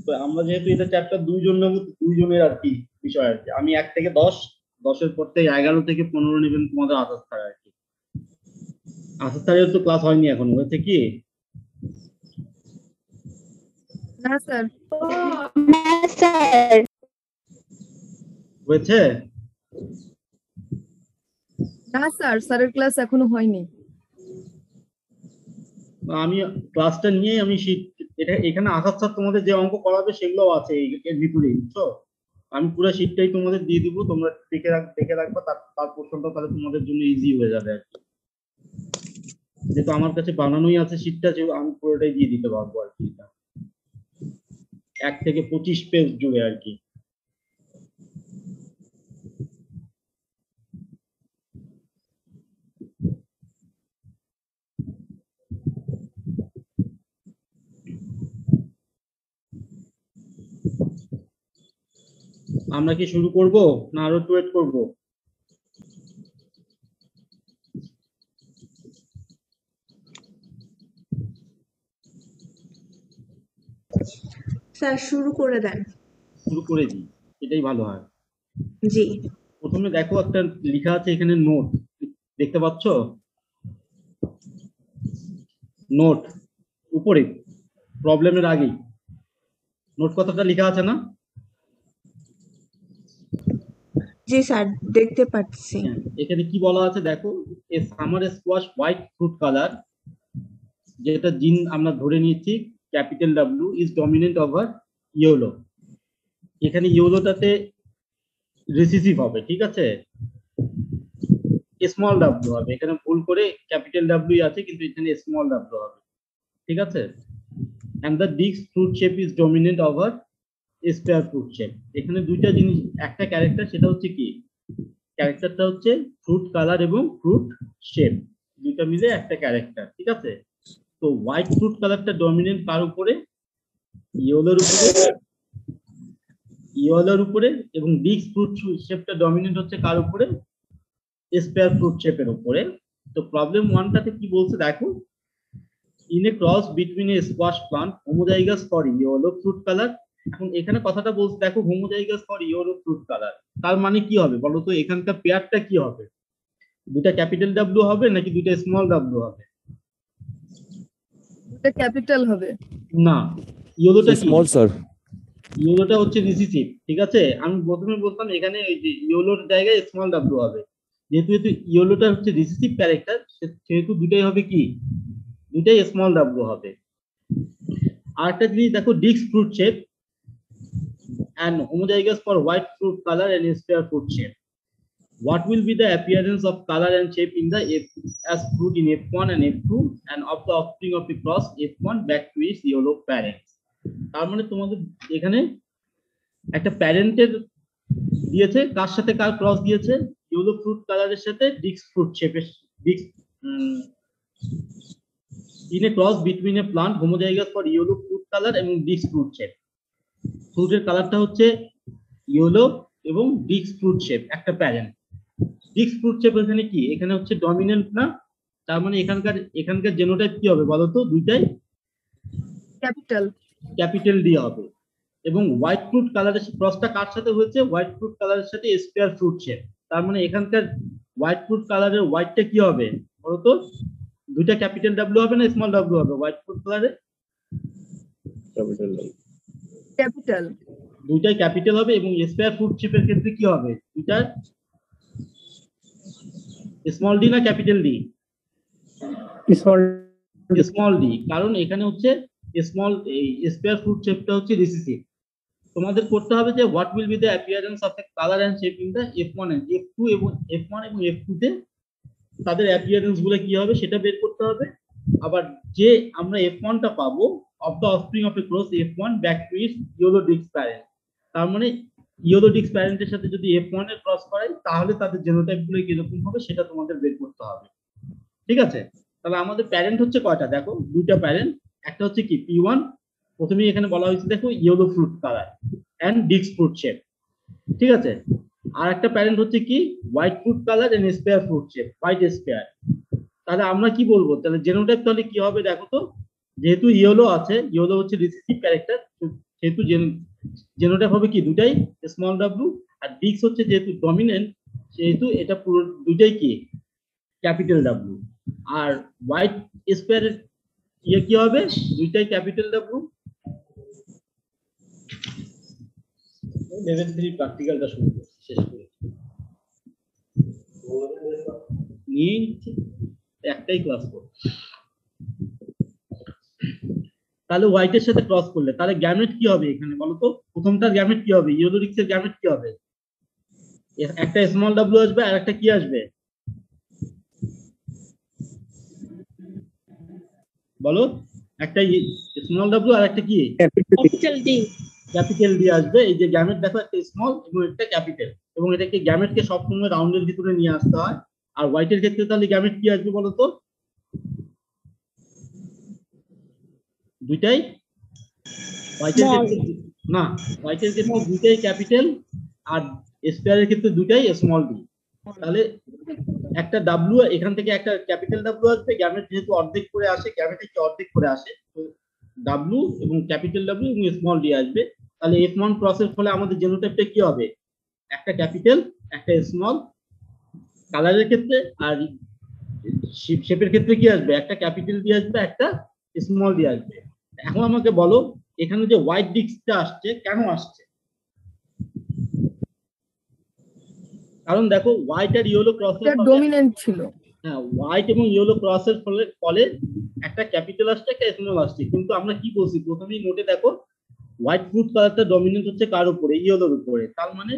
তো আমরা যেহেতু এটা চ্যাপ্টার দুইজনের আর কি বিষয় আর কি, আমি 1 থেকে 10, 10-এর পর থেকে 11 থেকে 15 নেবেন তোমাদের আসার স্যার আর কি। আসার স্যারের তো ক্লাস হয়নি এখন, হয়েছে কি? না স্যার। না স্যার। হয়েছে? না স্যার, স্যারের ক্লাস এখনো হয়নি। আমি ক্লাসটা নিয়ে আমি এটা এখানে আসার স্যার তোমাদের যে অঙ্ক করাবে সেগুলো আছে এর ভিতরে, বুঝছো? আমি পুরো শীটটাই তোমাদের দিয়ে দিব, তোমরা দেখে রাখবা, তার প্রশ্নটা তাহলে তোমাদের জন্য ইজি হয়ে যাবে আর কি। যেহেতু আমার কাছে বানানোই আছে শীটটা, যে আমি পুরোটাই দিয়ে দিতে পারবো আর কি। 1 থেকে 25 পেজ জুড়ে আর কি। আমরা কি শুরু করব না আরো একটু ওয়েট করবো? স্যার শুরু করে দেন। শুরু করে দিই, এটাই ভালো হয়। জি। প্রথমে দেখো একটা লেখা আছে এখানে নোট, দেখতে পাচ্ছ? নোট উপরে প্রবলেমের আগেই নোট কথাটা লেখা আছে না? জি স্যার, দেখতে পাচ্ছি। এখানে কি বলা আছে দেখো, a summer squash white fruit colour, যেটা জিন আমরা ধরে নিয়েছি capital W, is dominant over yellow. এখানে ইয়েলোটাতে রিসিসিভ হবে, ঠিক আছে? স্মল ডাব্লিউ হবে, এখানে ভুল করে ক্যাপিটাল ডাব্লিউ আছে কিন্তু এখানে স্মল ডাব্লিউ হবে, ঠিক আছে? and the disc fruit shape is dominant over sphere fruit shape। এখানে দুইটা জিনিস, একটা ক্যারেক্টার, সেটা হচ্ছে কি, ক্যারেক্টারটা হচ্ছে ফ্রুট কালার এবং ফ্রুট শেপ, দুইটা মিলে একটা ক্যারেক্টার, ঠিক আছে? তো হোয়াইট ফ্রুট কালারটা ডমিনেন্ট কার উপরে? ইয়েলোর উপরে এবং ডিস্ক ফ্রুট শেপটা ডমিনেন্ট হচ্ছে কার উপরে? স্পেয়ার ফ্রুট শেপের উপরে। তো প্রবলেম 1টাতে কি বলছে দেখো, in a cross between A squash plant homozygous for yellow fruit colour. এখন এখানে কথাটা বলছে দেখো, homozygous for yellow fruit colour, তার মানে কি হবে বলো তো? এখানকার পেয়ারটা কি হবে? দুইটা ক্যাপিটাল ডাব্লিউ হবে নাকি দুইটা স্মল ডাব্লিউ হবে? এটা ক্যাপিটাল হবে। না, ইয়েলোটা কি? Small sir. ইয়েলোটা হচ্ছে রিসিসিভ, ঠিক আছে? আমি প্রথমে বলতাম এখানে ওই যে ইয়েলোর জায়গায় স্মল ডাব্লিউ হবে, যেহেতু ইয়েলোটা হচ্ছে রিসিসিভ ক্যারেক্টার, সেহেতু দুইটাই হবে কি, দুইটাই স্মল ডাব্লিউ হবে। আর একটা জিনিস দেখো, disc fruit shape and homozygous for white fruit color and sphere fruit shape. What will be the appearance of color and shape in the as fruit in F1 and F2 and of the offspring of the cross F1 back to its yellow parents? তার মানে তোমাদের এখানে একটা প্যারেন্টের দিয়েছে, কার সাথে কার cross দিয়েছে? Yellow fruit কালারের সাথে ডিস্ক ফ্রুট শেপের, disk in a cross between a plant homozygous for yellow fruit color এবং ডিস্ক ফ্রুট শেপ। ফ্রুটের কালারটা হচ্ছে ইয়েলো এবং ডিস্ক ফ্রুট শেপ, একটা প্যারেন্ট। ডিস্ক ফ্রুট শেপ এখানে কি, এখানে হচ্ছে ডমিনেন্ট না, তার মানে এখানকার জেনোটাইপ কি হবে বলো তো? দুইটাই ক্যাপিটাল ডি হবে। এবং হোয়াইট ফ্রুট কালারের ক্রসটা কার সাথে হয়েছে? হোয়াইট ফ্রুট কালারের সাথে স্কয়ার ফ্রুট শেপ, তার মানে এখানকার হোয়াইট ফ্রুট কালারের হোয়াইটটা কি হবে বলো তো? দুইটা ক্যাপিটাল ডাব্লিউ হবে না স্মল ডাব্লিউ হবে হোয়াইট ফ্রুট কালারে? ক্যাপিটাল। দুইটাই ক্যাপিটাল হবে। এবং স্কয়ার ফ্রুট শেপের ক্ষেত্রে কি হবে? দুইটা স্মল ডি না ক্যাপিটাল ডি? স্মল ডি, কারণ এখানে হচ্ছে স্মল স্কয়ার ফ্রুট শেপটা হচ্ছে রিসিসিভ। তোমাদের করতে হবে যে what will be the appearance of the colour and shape in the F1 and F2, এবং F1 এবং F2 তে তাদের অ্যাপিয়ারেন্স গুলো কি হবে সেটা বের করতে হবে। আবার যে আমরা F1 টা পাবো of the offspring of a cross F1 back to its yellow disc parent, তার মানে ইয়েলো ডিস্ক প্যারেন্টের সাথে যদি F1 এর ক্রস করাই তাহলে তাদের জেনোটাইপ গুলো কিরকম হবে সেটা তোমাদের বের করতে হবে, ঠিক আছে? তাহলে আমাদের প্যারেন্ট হচ্ছে কয়টা দেখো, দুইটা প্যারেন্ট। একটা হচ্ছে কি P1, প্রথমেই এখানে বলা হয়েছে দেখো yellow fruit colour and disc fruit shape, ঠিক আছে? আর একটা প্যারেন্ট হচ্ছে কি white fruit colour and sphere fruit shape, white sphere, তাহলে আমরা কি বলবো, তাহলে জেনোটাইপ তাহলে কি হবে দেখো তো, যেহেতু ইয়েলো আছে, ইয়েলো হচ্ছে রিসিসিভ ক্যারেক্টার, সেহেতু জেনোটাইপ হবে কি দুটাই স্মল ডাব্লু, আর ডিক্স হচ্ছে যেহেতু ডমিনেন্ট, সেহেতু এটা পুরো দুটাই কি ক্যাপিটাল ডাব্লু। আর হোয়াইট স্কোয়ারের ইয়ে কি হবে, দুইটাই ক্যাপিটাল ডাব্লু। লেভেল 3 প্র্যাকটিক্যালটা শুরু করছি, শেষ করে নিয়ে নিচ্ছি, একটাই ক্লাস করব। তাহলে হোয়াইটের সাথে ক্রস করলে তাহলে গ্যামেট কি হবে এখানে বলো তো, প্রথমটার গ্যামেট কি হবে, ইয়েলো ডিক্সের গ্যামেট কি হবে, একটা স্মল ডাব্লু আসবে আর একটা কি আসবে বলো, একটা স্মল ডাব্লু আর একটা কি ক্যাপিটাল ডি। ক্যাপিটাল ডি আসবে। এই যে গ্যামেট দেখো, একটা স্মল এবং একটা ক্যাপিটাল, এবং এটাকে গ্যামেটকে সবসময় রাউন্ডের ভিতরে নিয়ে আসতে হয়। আর হোয়াইটের ক্ষেত্রে তাহলে গ্যামেট কি আসবে বলো তো, দুইটাই হোয়াইটের ক্ষেত্রে না, হোয়াইটের ক্ষেত্রে দুইটাই ক্যাপিটাল, আর স্কয়ারের ক্ষেত্রে দুইটাই স্মল ডি। তাহলে একটা ডাব্লু এখান থেকে একটা ক্যাপিটাল ডাব্লু আসবে, গ্যামেট যেহেতু অর্ধেক করে আসে, গ্যামেটে কি অর্ধেক করে আসে, তো ডাব্লু এবং ক্যাপিটাল ডাব্লু এবং স্মল ডি আসবে। তাহলে F1 ক্রসের ফলে আমাদের জেনোটাইপটা কি হবে, একটা ক্যাপিটাল একটা স্মল। কালারের ক্ষেত্রে আর শেপের ক্ষেত্রে কি আসবে, একটা ক্যাপিটাল ডি আসবে একটা স্মল ডি আসবে। এখন আমাকে বলো এখানে যে হোয়াইট ডিস্কটা আসছে কেন আসছে, কারণ দেখো হোয়াইট আর ইয়েলো ক্রসের এটা ডমিনেন্ট ছিল। হ্যাঁ, হোয়াইট এবং ইয়েলো ক্রসের ফলে একটা ক্যাপিটাল আসছে একটা স্মল আসছে, কিন্তু আমরা কি বলছি প্রথমেই নোটে দেখো, হোয়াইট ফ্রুট কালারটা ডমিনেন্ট হচ্ছে কার উপরে, ইয়েলোর উপরে। তার মানে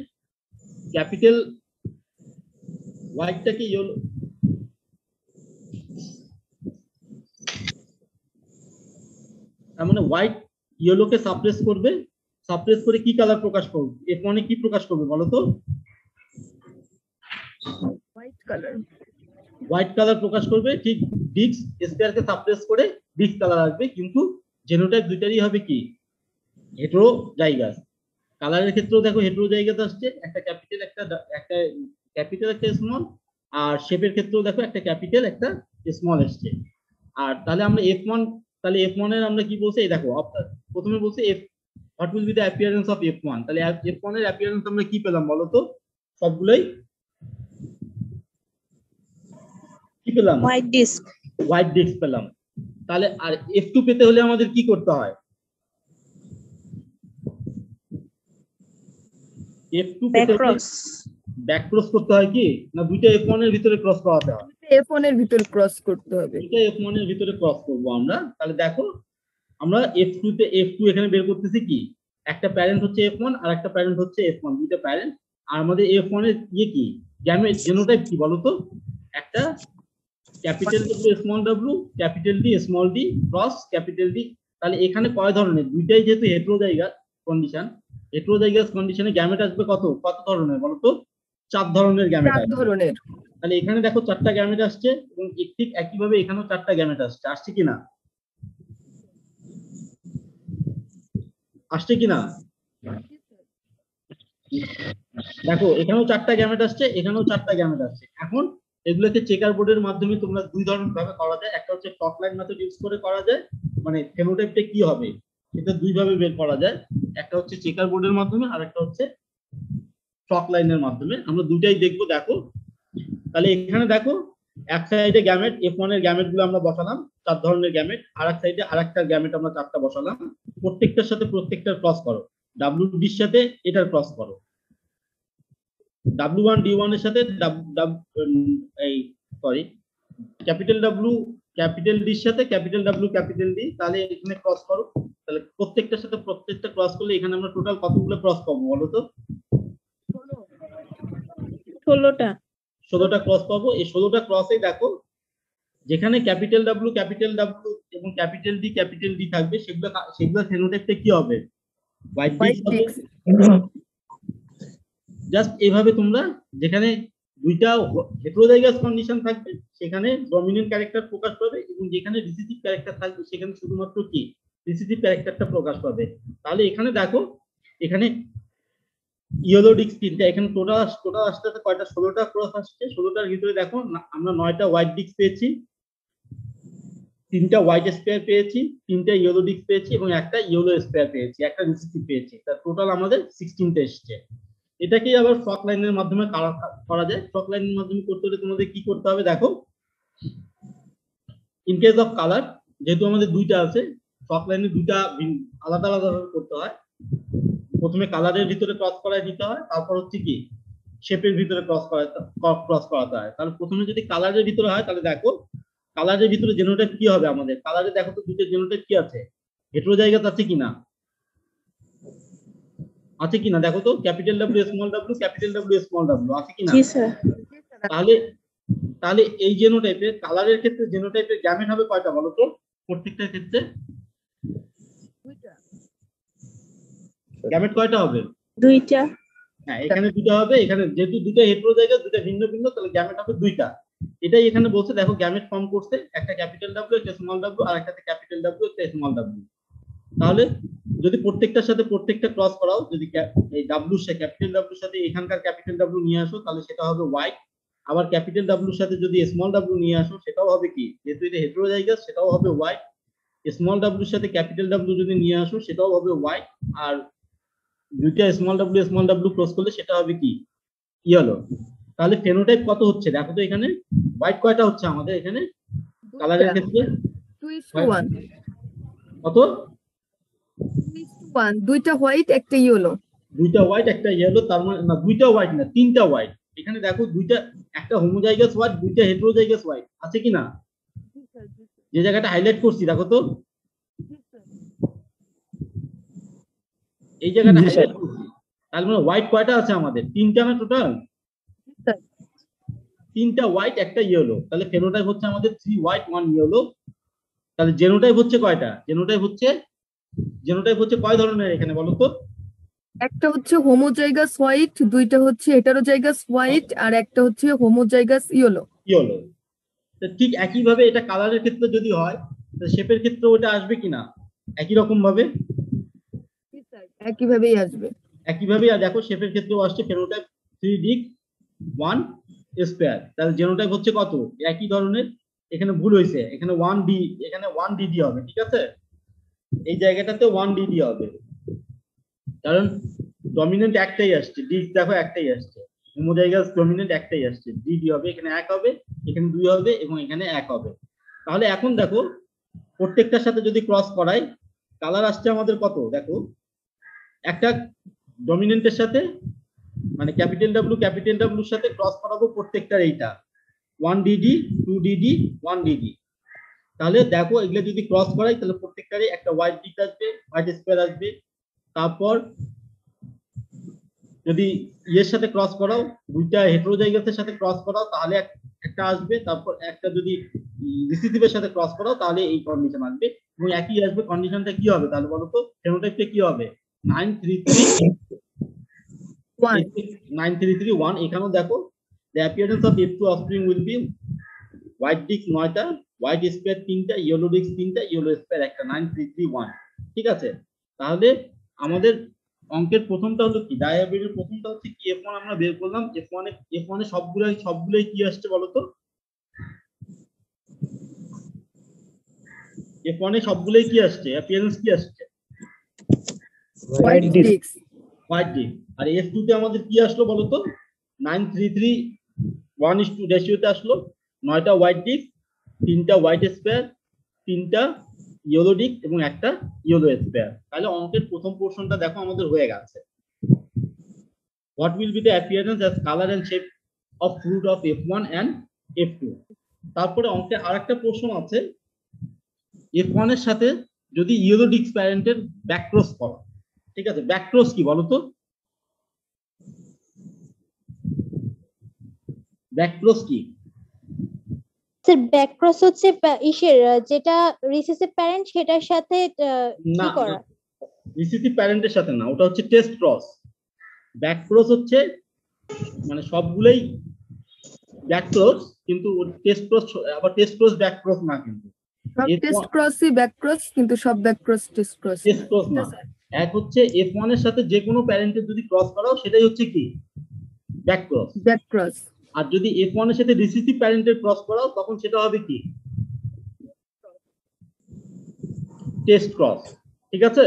ক্যাপিটাল হোয়াইটটাকে ইয়েলো, তার মানে হোয়াইট ইয়েলোকে সাপ্রেস করবে, সাপ্রেস করে কি কালার প্রকাশ করবে, F1 এ কি প্রকাশ করবে বলো তো, হোয়াইট কালার। হোয়াইট কালার প্রকাশ করবে। ঠিক ডিক্স স্কয়ারকে সাপ্রেস করে ডিক্স কালার আসবে, কিন্তু জেনোটাইপ দুইটারই হবে কি হেটেরোজাইগাস। কালারের ক্ষেত্রেও দেখো হেটেরোজাইগাস আসছে, একটা ক্যাপিটাল একটা ক্যাপিটাল একটা স্মল, আর শেপের ক্ষেত্রেও দেখো একটা ক্যাপিটাল একটা স্মল আসছে। আর তাহলে আমরা F1, তাহলে F1 এর আমরা কি বলছি, এই দেখো প্রথমে বলছি what will be the appearance of F1, তাহলে F1 এর অ্যাপিয়ারেন্স আমরা কি পেলাম বলো তো, সবগুলোই কি পেলাম, হোয়াইট ডিস্ক। হোয়াইট ডিস্ক পেলাম। তাহলে আর F2 পেতে হলে আমাদের কি করতে হয়, F2 পেতে হলে ব্যাকক্রস। ব্যাক ক্রস করতে হয় কি না, দুইটা F1 এর ভিতরে ক্রস করাতে হয়, F1 এর ভিতর ক্রস করতে হবে। দুইটা F1 এর ভিতরে ক্রস করব আমরা। তাহলে দেখো আমরা F2 এখানে বের করতেছি কি, একটা প্যারেন্ট হচ্ছে F1 আর একটা প্যারেন্ট হচ্ছে F1, দুইটা প্যারেন্ট। আর আমাদের F1 এর ইয়ে কি, জেনোটাইপ কি বলতো, একটা capital W small W, capital D small D cross capital D. তাহলে এখানে কয় ধরনের, দুইটাই যেহেতু হেটেরোজাইগাস কন্ডিশন, হেটেরোজাইগাস কন্ডিশনে গ্যামেট আসবে কত কত ধরনের বলতো, 4 ধরনের গ্যামেট 4 আসবে। ধরনের। তাহলে এখানে দেখো 4টা গ্যামেট আসছে, এবং ঠিক একইভাবে এখানেও 4টা গ্যামেট আসছে, আসছে কিনা, আসছে কিনা দেখো, এখানেও 4টা গ্যামেট আসছে, এখানেও 4টা গ্যামেট আসছে। এখন এগুলোকে চেকার বোর্ডের মাধ্যমে তোমরা দুই ধরনের ভাবে করা যায়, একটা হচ্ছে টপ লাইন মেথড ইউজ করে করা যায়, মানে ফেনোটাইপটা কি হবে এটা দুই ভাবে বের করা যায়, একটা হচ্ছে চেকার বোর্ডের মাধ্যমে আর একটা হচ্ছে টপ লাইনের মাধ্যমে। আমরা দুটাই দেখবো। দেখো তাহলে এখানে দেখো এক সাইডে গ্যামেট F1 এর গ্যামেট গুলো আমরা বসালাম 4 ধরনের গ্যামেট, আর এক সাইডে আরেকটা গ্যামেট আমরা 4টা বসালাম, প্রত্যেকটার সাথে প্রত্যেকটার ক্রস করো, WD এর সাথে এটার ক্রস করো, W1 D1 এর সাথে এই sorry capital W capital D এর সাথে ক্যাপিটাল W ক্যাপিটাল ডি, তাহলে এখানে ক্রস করো। তাহলে প্রত্যেকটার সাথে প্রত্যেকটা ক্রস করলে এখানে আমরা টোটাল কতগুলো ক্রস পাবো বলো তো, 16টা। 16টা ক্রস পাবো। এই 16টা ক্রসেই দেখো যেখানে ক্যাপিটাল W এবং ক্যাপিটাল ডি থাকবে, সেগুলো ফেনোটাইপটা কি হবে, হোয়াইট হোয়াইট ডিস্ক হবে। ডিস্ক। জাস্ট এইভাবে তোমরা যেখানে দুইটা হেটেরোজাইগাস কন্ডিশন থাকবে সেখানে ডমিনেন্ট ক্যারেক্টার প্রকাশ পাবে, এবং যেখানে রিসিসিভ ক্যারেক্টার থাকবে সেখানে শুধুমাত্র কি রিসিসিভ ক্যারেক্টারটা প্রকাশ পাবে। তাহলে এখানে দেখো, এখানে ইয়েলো ডিস্ক 3টা, এখানে টোটাল আসতে কয়টা, 16টা ক্রস আসছে। 16টার ভিতরে দেখো আমরা 9টা হোয়াইট ডিস্ক পেয়েছি, তিনটা হোয়াইট স্পেয়ার পেয়েছি, তিনটা ইয়েলো ডিস্ক পেয়েছি এবং একটা ইয়েলো স্পেয়ার পেয়েছি, একটা রিসিসিভ পেয়েছি। তার টোটাল আমাদের 16টা এসছে। এটাকেই আবার ফ্রক লাইনের মাধ্যমে করা যায়। ফ্রক লাইনের মাধ্যমে করতে হলে তোমাদের কি করতে হবে দেখো, ইন কেস অফ কালার, যেহেতু আমাদের দুইটা আছে, ফ্রক লাইনে দুইটা আলাদা আলাদা ভাবে করতে হয়। প্রথমে কালারের ভিতরে ক্রস করায় দিতে হয়, তারপর হচ্ছে কি শেপের ভিতরে ক্রস করাতে হয়। তাহলে প্রথমে যদি কালারের ভিতরে হয় তাহলে দেখো কালারের ভিতরে জেনোটাইপ কি হবে আমাদের, কালারে দেখো তো দুটো জেনোটাইপ কি আছে, হেটেরোজাইগাস আছে কিনা, আছে কিনা দেখো তো, capital W small W, capital W small W আছে কিনা। জি স্যার। তাহলে তাহলে এই জেনোটাইপের কালারের ক্ষেত্রে জেনোটাইপের গ্যামেট হবে কয়টা বলো তো প্রত্যেকটার ক্ষেত্রে, গ্যামেট কয়টা হবে? দুইটা। হ্যাঁ, এখানে দুটো হবে, এখানে যেহেতু দুটো হেটেরোজাইগাস, দুটো ভিন্ন ভিন্ন, তাহলে গ্যামেট হবে দুইটা। এটাই এখানে বলছে, দেখো গ্যামেট ফর্ম করছে, একটা ক্যাপিটাল ডাব্লিউ, একটা স্মল ডাব্লিউ, আর একটা ক্যাপিটাল ডাব্লিউ, একটা স্মল ডাব্লিউ। তাহলে যদি প্রত্যেকটার সাথে প্রত্যেকটা ক্রস করাও, যদি এই ডাব্লিউর সাথে ক্যাপিটাল ডাব্লিউর সাথে এখানকার ক্যাপিটাল ডাব্লিউ নিয়ে আসো, তাহলে সেটা হবে হোয়াইট। আবার ক্যাপিটাল ডাব্লিউর সাথে যদি স্মল ডাব্লিউ নিয়ে আসো, সেটাও হবে কি, যেহেতু এটা হেটেরোজাইগাস, সেটাও হবে হোয়াইট। স্মল ডাব্লিউর সাথে ক্যাপিটাল ডাব্লিউ যদি নিয়ে আসো, সেটাও হবে হোয়াইট। আর দুইটা স্মল ডাব্লিউ ক্রস করলে সেটা হবে কি, ইয়েলো। তাহলে ফেনোটাইপ কত হচ্ছে দেখো তো, এখানে হোয়াইট কয়টা হচ্ছে আমাদের এখানে কালারের ক্ষেত্রে, 2:1 কত? 2:1 দুইটা হোয়াইট একটা ইয়েলো। দুইটা হোয়াইট একটা ইয়েলো, তার মানে না, দুইটা হোয়াইট না, তিনটা হোয়াইট। এখানে দেখো দুইটা, একটা হোমোজাইগাস হোয়াইট, দুইটা হেটেরোজাইগাস হোয়াইট আছে কিনা, যে জায়গাটা হাইলাইট করছি দেখো তো, এই জায়গাটা হাইলাইট করছি। তার মানে হোয়াইট কয়টা আছে আমাদের, তিনটা না টোটাল, তিনটা হোয়াইট একটা ইয়েলো। তাহলে ফেনোটাইপ হচ্ছে আমাদের 3 হোয়াইট 1 ইয়েলো। তাহলে জেনোটাইপ হচ্ছে কয়টা, জেনোটাইপ হচ্ছে কয় ধরনের এখানে বলো তো? একটা হচ্ছে হোমোজাইগাস হোয়াইট, দুইটা হচ্ছে হেটারোজাইগাস হোয়াইট, আর একটা হচ্ছে হোমোজাইগাস ইয়েলো। ইয়েলো। ঠিক একই ভাবে এটা কালারের ক্ষেত্রে যদি হয়, শেপের ক্ষেত্রে ওটা আসবে কিনা একই রকম ভাবে, একইভাবেই আসবে। একইভাবে। আর দেখো শেপের ক্ষেত্রেও আসছে ফেনোটাইপ 3 ডিক 1 স্কয়ার। তাহলে জেনোটাইপ হচ্ছে কত, একই ধরনের। এখানে ভুল হয়েছে, এখানে 1 ডি, এখানে 1 ডি দিয়ে হবে, ঠিক আছে, এই জায়গাটাতে 1 ডি দিয়ে হবে, কারণ ডমিনেন্ট একটাই আসছে, ডিক দেখো একটাই আসছে, হোমোজাইগাস ডমিনেন্ট একটাই আসছে, ডি ডি হবে, এখানে 1 হবে, এখানে 2 হবে এবং এখানে 1 হবে। তাহলে এখন দেখো প্রত্যেকটার সাথে যদি ক্রস করাই, কালার আসছে আমাদের কত দেখো, একটা ডমিনেন্টের সাথে মানে ক্যাপিটাল ডাব্লিউর সাথে ক্রস করাবো প্রত্যেকটার, এইটা 1 ডিডি 2 ডিডি 1 ডিডি। তাহলে দেখো এগুলো যদি ক্রস করাই, তাহলে প্রত্যেকটারই একটা হোয়াইট ডিক আসবে, হোয়াইট স্কয়ার আসবে। তারপর যদি ইয়ের সাথে ক্রস করাও, দুইটা হেটেরোজাইগাসের সাথে ক্রস করাও, তাহলে একটা আসবে। তারপর একটা যদি রিসিসিভের সাথে ক্রস করাও, তাহলে এই কন্ডিশন আসবে এবং একই আসবে। কন্ডিশনটা কি হবে তাহলে বলো তো, ফেনোটাইপটা কি হবে, 933 1। এখানেও দেখো the appearance of F2 offspring will be white disc 9টা, হোয়াইট স্পেয়ার 3টা, ইয়েলো ডিস্ক 3টা, ইয়েলো স্পেয়ার একটা, 9331। ঠিক আছে, তাহলে আমাদের অঙ্কের প্রথমটা হলো কি, ডায়াবেটির প্রথমটা হচ্ছে কি F1 আমরা বের করলাম। F1 এ সবগুলোই কি আসছে বলো তো, F1 এ সবগুলোই কি আসছে, অ্যাপিয়ারেন্স কি আসছে, হোয়াইট ডিস্ক। White disc. আর F2 তে আমাদের কি আসলো বলো তো, 9331 রেশিওতে আসলো, 9টা হোয়াইট ডিস্ক, 3টা হোয়াইট স্পেয়ার, 3টা ইয়েলো ডিস্ক এবং একটা ইয়েলো স্পেয়ার। তাহলে অঙ্কের প্রথম পোরশনটা দেখো আমাদের হয়ে গেছে। What will be the appearance as color and shape of fruit of F1 and F2? তারপরে অঙ্কের আরেকটা পোরশন আছে, F1 এর সাথে যদি ইয়েলো ডিস্ক প্যারেন্টের ব্যাকক্রস করো। ঠিক আছে, ব্যাকক্রস কি বলো তো, ব্যাকক্রস কি? স্যার ব্যাকক্রস হচ্ছে ইসের যেটা রিসেসিভ প্যারেন্ট সেটার সাথে না, কি করা? রিসিসিভ প্যারেন্টের সাথে না, ওটা হচ্ছে টেস্ট ক্রস। ব্যাকক্রস হচ্ছে মানে সবগুলোই ব্যাকক্রস, কিন্তু টেস্ট ক্রস আবার টেস্ট ক্রস ব্যাকক্রস না, কিন্তু সব টেস্ট ক্রসই ব্যাকক্রস, কিন্তু সব ব্যাকক্রস টেস্ট ক্রস না। এক হচ্ছে F1 এর সাথে যে কোনো প্যারেন্টের যদি ক্রস করাও, সেটাই হচ্ছে কি, ব্যাকক্রস। আর যদি F1 এর সাথে রিসিসিভ প্যারেন্টের ক্রস করাও, তখন সেটা হবে কি, টেস্ট ক্রস, ঠিক আছে?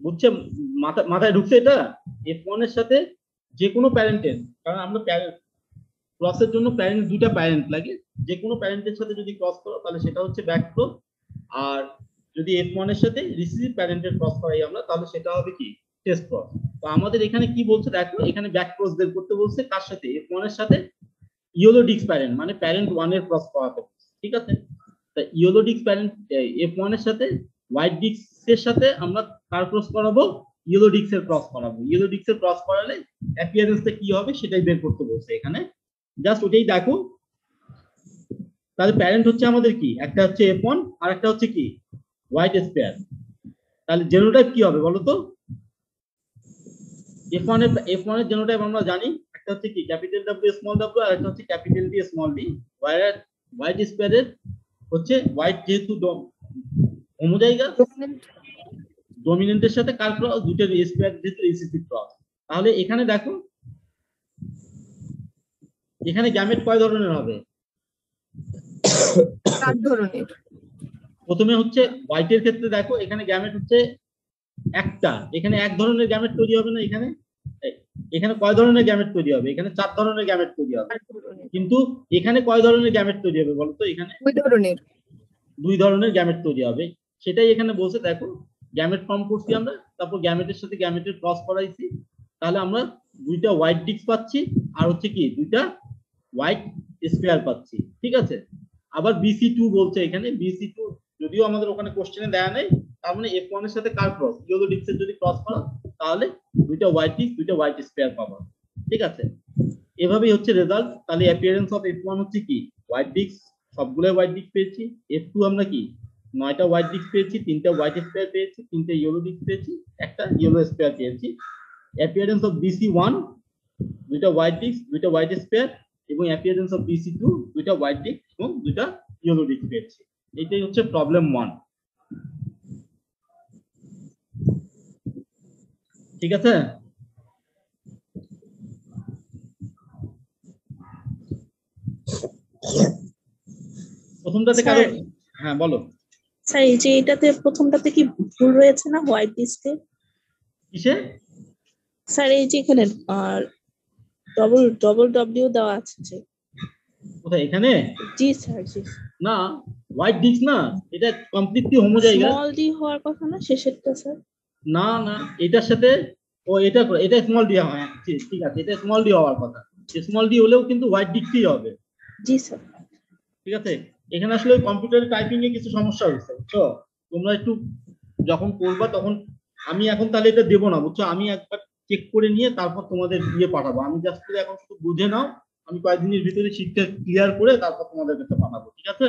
বুঝছে, মাথায় ঢুকছে এটা? F1 এর সাথে যে কোনো প্যারেন্টের, কারণ আমরা ক্রসের জন্য দুইটা প্যারেন্ট লাগে, যে কোনো প্যারেন্টের সাথে যদি ক্রস করো তাহলে সেটা হচ্ছে ব্যাক ক্রস, আর যদি F1 এর সাথে রিসিসিভ প্যারেন্টের ক্রস করাই আমরা তাহলে সেটা হবে কি টেস্ট ক্রস। তো আমাদের এখানে কি বলছে দেখো, এখানে ব্যাক ক্রস বের করতে বলছে কার সাথে? F1 এর সাথে ইয়েলো ডিস্ক প্যারেন্ট, মানে প্যারেন্ট 1 এর ক্রস করাতে বলছে, ঠিক আছে? তা ইয়েলো ডিস্ক প্যারেন্ট F1 এর সাথে হোয়াইট ডিস্কের সাথে আমরা কার ক্রস করাবো? ইয়েলো ডিস্কের ক্রস করাবো। ইয়েলো ডিস্কের ক্রস করালে অ্যাপিয়ারেন্সটা কি হবে সেটাই বের করতে বলছে এখানে, জাস্ট ওটাই দেখো। তাহলে প্যারেন্ট হচ্ছে আমাদের কি, একটা হচ্ছে F1 আর একটা হচ্ছে কি হোয়াইট স্পেয়ার। তাহলে জেনোটাইপ কি হবে বলো তো? F1 এর জেনোটাইপ আমরা জানি, একটা হচ্ছে কি ক্যাপিটাল W স্মল w আর একটা হচ্ছে capital D small d। White স্পেয়ারের হচ্ছে হোয়াইট যেহেতু হোমোজাইগাস, ডমিনেন্টের সাথে কার ক্রস? দুটো স্পেয়ার যেহেতু রিসিসিভ ক্রস। তাহলে এখানে দেখো, এখানে গ্যামেট কয় ধরনের হবে? 4 ধরনের। প্রথমে হচ্ছে হোয়াইটের ক্ষেত্রে দেখো, এখানে গ্যামেট হচ্ছে একটা, এখানে এক ধরনের গ্যামেট তৈরি হবে না, এখানে কয় ধরনের গ্যামেট তৈরি হবে? এখানে 4 ধরনের গ্যামেট তৈরি হবে। কিন্তু এখানে কয় ধরনের গ্যামেট তৈরি হবে বলো তো? এখানে 2 ধরনের গ্যামেট তৈরি হবে, সেটাই এখানে বলছে। দেখো গ্যামেট ফর্ম করছি আমরা, তারপর গ্যামেটের সাথে গ্যামেটের ক্রস করাইছি, তাহলে আমরা দুইটা হোয়াইট ডিস্ক পাচ্ছি আর হচ্ছে কি দুইটা হোয়াইট স্পেয়ার পাচ্ছি, ঠিক আছে? আবার BC2 বলছে এখানে, BC2 যদিও আমাদের ওখানে কোশ্চেনে দেয়া নেই, তার মানে F1 এর সাথে কার ক্রস? ইয়েলো ডিস্কের যদি ক্রস করো তাহলে দুইটা হোয়াইট ডিস্ক দুইটা হোয়াইট স্পেয়ার পাবো, ঠিক আছে? এভাবেই হচ্ছে রেজাল্ট। তাহলে অ্যাপিয়ারেন্স অফ F1 হচ্ছে কি হোয়াইট ডিস্ক, সবগুলো হোয়াইট ডিস্ক পেয়েছি। F2 আমরা কি 9টা হোয়াইট ডিস্ক পেয়েছি, 3টা হোয়াইট স্পেয়ার পেয়েছি, 3টে ইয়েলো ডিস্ক পেয়েছি, একটা ইয়েলো স্পেয়ার পেয়েছি। অ্যাপিয়ারেন্স অফ BC1 দুইটা হোয়াইট ডিস্ক দুইটা হোয়াইট স্পেয়ার, এবং অ্যাপিয়ারেন্স অফ BC2 দুইটা হোয়াইট ডিস্ক এবং দুইটা ইয়েলো ডিস্ক পেয়েছি। এটাই হচ্ছে প্রবলেম 1, ঠিক আছে? প্রথমটাতে কারো, হ্যাঁ বলো। স্যার এই যে এটাতে প্রথমটাতে কি ভুল রয়েছে না হোয়াইট ডিস্কে? কিসে? স্যার এই যে এখানে ডবল ডব্লিউ দেওয়া আছে যে। কোথায়? এখানে? জি স্যার, জি। না, হোয়াইট ডিস্ক না, এটা কমপ্লিটলি হোমোজাইগাস। স্মল ডি হওয়ার কথা না শেষেরটা স্যার? না না, এটার সাথে এটা স্মল ডি হয়, ঠিক আছে, এটা স্মল ডি হওয়ার কথা। স্মল ডি হলেও কিন্তু হোয়াইট ডিস্কই হবে। জি স্যার। ঠিক আছে, এখানে আসলে কম্পিউটার টাইপিং এ কিছু সমস্যা হয়েছে, বুঝছো? তোমরা একটু যখন করবা তখন, আমি এখন তাহলে এটা দেবো না, বুঝছো? আমি একবার চেক করে নিয়ে তারপর তোমাদের দিয়ে পাঠাবো। আমি জাস্ট এখন শুধু বুঝে নাও, আমি কয়েকদিনের ভিতরে শীটটা ক্লিয়ার করে তারপর তোমাদের কাছে পাঠাবো, ঠিক আছে?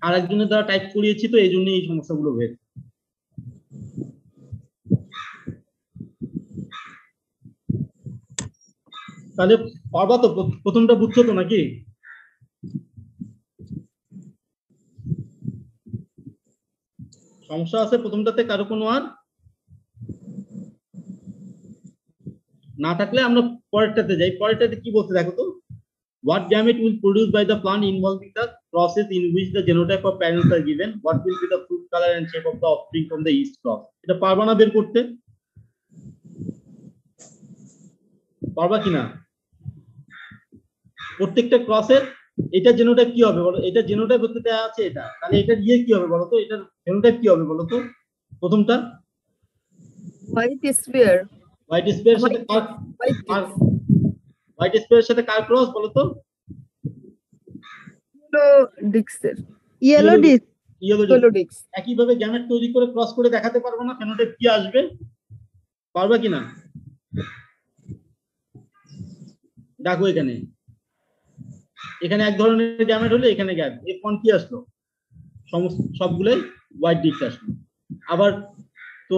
আর একজনের দ্বারা টাইপ করিয়েছি তো এই জন্য এই সমস্যাগুলো হয়েছে। তাহলে পারবা তো? প্রথমটা বুঝছো তো নাকি? সমস্যা আছে প্রথমটাতে কারো কোনো? আর না থাকলে আমরা পরেরটাতে যাই। পরেরটাতে কি বলতে দেখো তো, what gamete will produce by the plant involving the process in which the genotype of parents are given, what will be the fruit color and shape of the offspring from the yeast crop? এটা পারবা না বের করতে? পারবা কিনা? প্রত্যেকটা ক্রসের এটা জেনোটাইপ কি হবে বলো? এটা জেনোটাইপ হতে দেয়া আছে এটা, তাহলে এটা দিয়ে কি হবে বলো তো? এটার জেনোটাইপ কি হবে বলো তো? প্রথমটা হোয়াইট স্পেয়ার। হোয়াইট স্পেয়ারের সাথে কার হোয়াইট স্পেয়ারের সাথে কার ক্রস বলো তো? Yellow disk. একইভাবে গ্যামেট তৈরি করে ক্রস করে দেখাতে পারবো না ফেনোটাইপ কি আসবে? পারবা কিনা? দেখো এখানে এক ধরনের গ্যামেট হলে এখানে গ্যাপ, F1 কি আসলো? সবগুলোই হোয়াইট ডিস্ক আসলো। আবার তো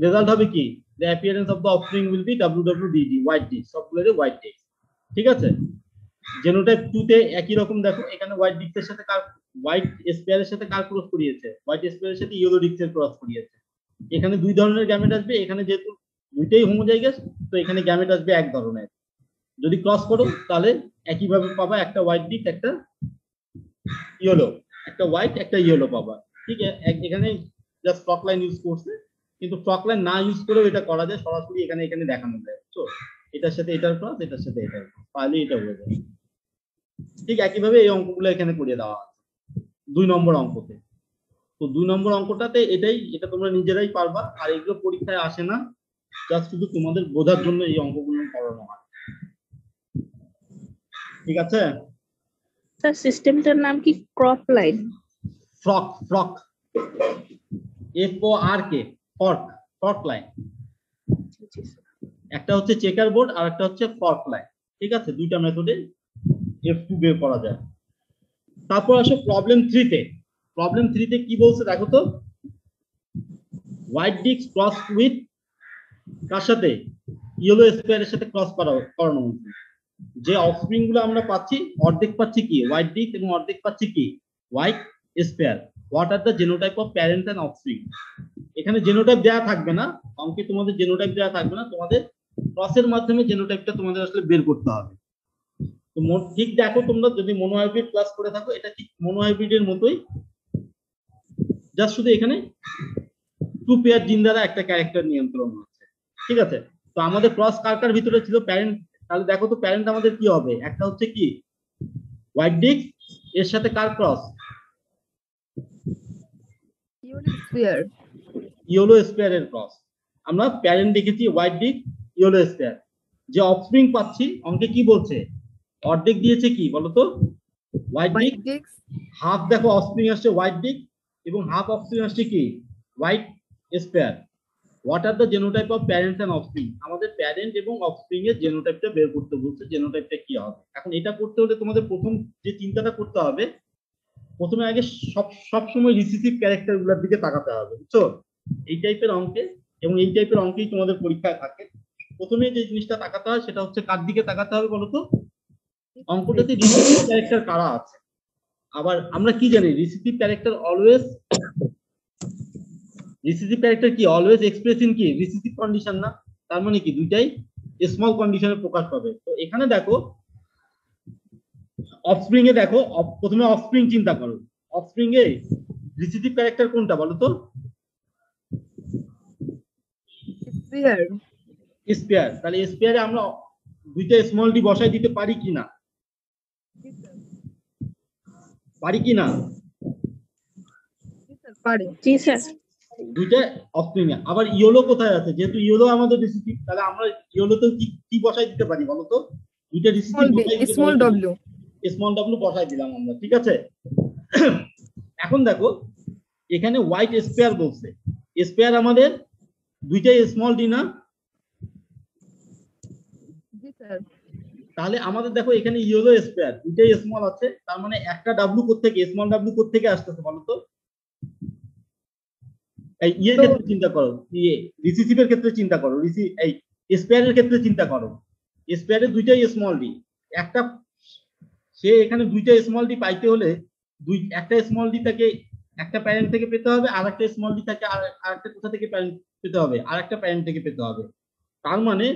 রেজাল্ট হবে কি? the appearance of the offspring will be WWDD, white disc, সবগুলোই হোয়াইট ডিস্ক, ঠিক আছে? জেনোটাইপ 2 তে একই রকম, দেখো এখানে হোয়াইট ডিস্কের সাথে হোয়াইট স্পেয়ারের সাথে কার ক্রস করিয়েছে? হোয়াইট স্পেয়ারের সাথে ইয়েলো ডিস্কের ক্রস করিয়েছে। এখানে 2 ধরনের গ্যামেট আসবে, এখানে যেহেতু দুইটাই হোমোজাইগাস তো এখানে গ্যামেট আসবে এক ধরনের। যদি ক্রস করো তাহলে একইভাবে পাবা, একটা হোয়াইট ডিস্ক একটা ইয়েলো, একটা হোয়াইট একটা ইয়েলো পাবা। ঠিক আছে, এখানে জাস্ট ফ্রক লাইন ইউজ করছে, কিন্তু ফ্রক লাইন না ইউজ করেও এটা করা যায়, সরাসরি এখানে এখানে দেখানো যায়। তো এটার সাথে এটার ক্রস, এটার সাথে এটার ক্রস, তাহলে এটা হয়ে যাবে। ঠিক একইভাবে এই অঙ্কগুলো এখানে করে দেওয়া আছে 2 নম্বর অঙ্কতে। তো 2 নম্বর অঙ্কটাতে এটা তোমরা নিজেরাই পারবা, আর এগুলো পরীক্ষায় আসে না, জাস্ট শুধু তোমাদের বোঝার জন্য এই অঙ্কগুলো করানো হয়। ঠিক আছে, স্যার সিস্টেমটার নাম কি crop line? Frock frock FORK fork, fork line. একটা হচ্ছে চেকার বোর্ড আর একটা হচ্ছে ফর্ক লাইন। ঠিক আছে, দুইটা মেথডে F2 বের করা যায়। তারপর আসো প্রবলেম 3 তে। প্রবলেম 3 তে কি বলছে দেখো তো, হোয়াইট ডিস্ক ক্রস উইথ কার সাথে, ইয়েলো স্কয়ারের সাথে ক্রস করানো হয়েছে। যে অফস্প্রিং গুলো আমরা পাচ্ছি, অর্ধেক পাচ্ছি কি হোয়াইট ডিস্ক এবং অর্ধেক পাচ্ছি কি white sphere. What are the genotype of parent and offspring. এখানে জেনোটাইপ দেওয়া থাকবে না, অঙ্কে তোমাদের জেনোটাইপ দেওয়া থাকবে না, তোমাদের ক্রসের মাধ্যমে জেনোটাইপটা তোমাদের আসলে বের করতে হবে। তো ঠিক দেখো, তোমরা যদি মনোহাইব্রিড ক্লাস করে থাকো, এটা ঠিক মনোহাইব্রিডের মতোই, জাস্ট শুধু এখানে 2 পেয়ার জিন দ্বারা একটা ক্যারেক্টার নিয়ন্ত্রণ হচ্ছে। ঠিক আছে, তো আমাদের ক্রস কার কার ভিতরে ছিল, প্যারেন্ট। তাহলে দেখো তো প্যারেন্ট আমাদের কি হবে, একটা হচ্ছে কি হোয়াইট ডিস্ক, এর সাথে কার ক্রস, ইয়েলো স্পেয়ারের ক্রস। আমরা প্যারেন্ট দেখেছি হোয়াইট ডিস্ক, ইয়েলো স্পেয়ার। যে অফস্প্রিং পাচ্ছি অঙ্কে কি বলছে, অর্ধেক দিয়েছে কি বলতো হোয়াইট ডিস্ক, হাফ দেখো অফস্প্রিং আসছে হোয়াইট ডিস্ক এবং হাফ অফস্প্রিং আসছে কি white sphere. What are the genotype of parents and offspring. আমাদের প্যারেন্ট এবং অফস্প্রিং এর জেনোটাইপটা বের করতে বলছে, জেনোটাইপটা কি হবে। এখন এটা করতে হলে তোমাদের প্রথম যে চিন্তাটা করতে হবে, প্রথমে আগে সব সময় রিসিসিভ ক্যারেক্টার গুলোর দিকে তাকাতে হবে, বুঝছো? এই টাইপের অঙ্কে এবং এই টাইপের অঙ্কেই তোমাদের পরীক্ষায় থাকে। প্রথমে যে জিনিসটা তাকাতে হয় সেটা হচ্ছে কার দিকে তাকাতে হবে বলতো, অঙ্কটাতে রিসিসিভ ক্যারেক্টার কারা আছে। আবার আমরা কি জানি, recessive character always, recessive character কি অলওয়েজ এক্সপ্রেস ইন কি রিসিসিভ কন্ডিশন না, তার মানে কি দুইটাই স্মল কন্ডিশনে প্রকাশ পাবে। তো এখানে দেখো অফস্প্রিং এ দেখো, প্রথমে অফস্প্রিং চিন্তা করো, অফস্প্রিং এ রিসিসিভ ক্যারেক্টার কোনটা বলো তো, স্পেয়ার। তাহলে স্পেয়ারে আমরা দুইটা স্মল ডি বসাই দিতে পারি কিনা, পারি কিনা? জি স্যার। দুইটা অফস্প্রিং এ। আবার ইয়েলো কোথায় আছে, যেহেতু ইয়েলো আমাদের রিসিসিভ, তাহলে আমরা ইয়েলোতেও কি বসাই দিতে পারি বলো তো, দুইটা রিসিসিভ বসাই দিতে স্মল পারি, ডব্লিউ, স্মল ডব্লিউ বসাই দিলাম আমরা। ঠিক আছে, এখন দেখো এখানে হোয়াইট স্পেয়ার বলছে, স্পেয়ার আমাদের দুইটাই স্মল ডি না, তাহলে আমাদের দেখো এখানে ইয়েলো স্পেয়ার দুইটাই স্মল আছে, তার মানে একটা ডাব্লিউ কোত্থেকে, স্মল ডাব্লিউ কোত্থেকে আসতেছে বলতো, এই ইয়ের ক্ষেত্রে চিন্তা করো, রিসিসিভের ক্ষেত্রে চিন্তা করো, এই স্পেয়ারের ক্ষেত্রে চিন্তা করো, স্পেয়ারে দুইটাই স্মল ডি, একটা সে এখানে দুইটা স্মল ডি পাইতে হলে একটা স্মল ডি তাকে একটা প্যারেন্ট থেকে পেতে হবে, আর একটা স্মল ডি তাকে আরেকটা কোথা থেকে প্যারেন্ট পেতে হবে, আর একটা প্যারেন্ট থেকে পেতে হবে। তার মানে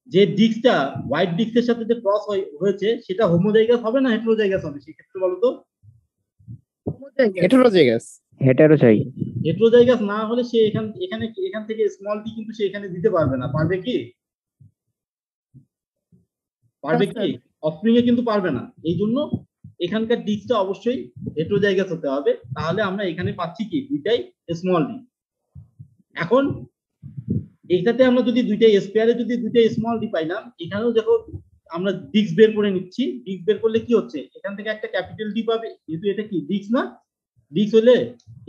যে ডিস্কটা হোয়াইট ডিস্কের সাথে যে ক্রস হয়েছে সেটা হোমোজাইগাস হবে না হেটেরোজাইগাস হবে, সেক্ষেত্রে বলো তো, হেটেরোজাইগাস। হেটেরোজাইগাস না হলে সে এখান থেকে স্মল ডি কিন্তু সে এখানে দিতে পারবে না, পারবে কি? পারবে কি? অফস্প্রিং এ কিন্তু পারবে না। এই জন্য এখানকার ডিস্কটা অবশ্যই হেটেরোজাইগাস হতে হবে, তাহলে আমরা এখানে পাচ্ছি কি দুইটাই স্মল ডি। এখন এটাতে আমরা যদি দুইটাই স্পেয়ারে যদি দুইটাই স্মল ডি পাইলাম, এখানেও দেখো আমরা ডিস্ক বের করে নিচ্ছি, ডিস্ক বের করলে কি হচ্ছে, এখান থেকে একটা ক্যাপিটাল ডি পাবে, যেহেতু এটা কি ডিস্ক না, ডিস্ক হলে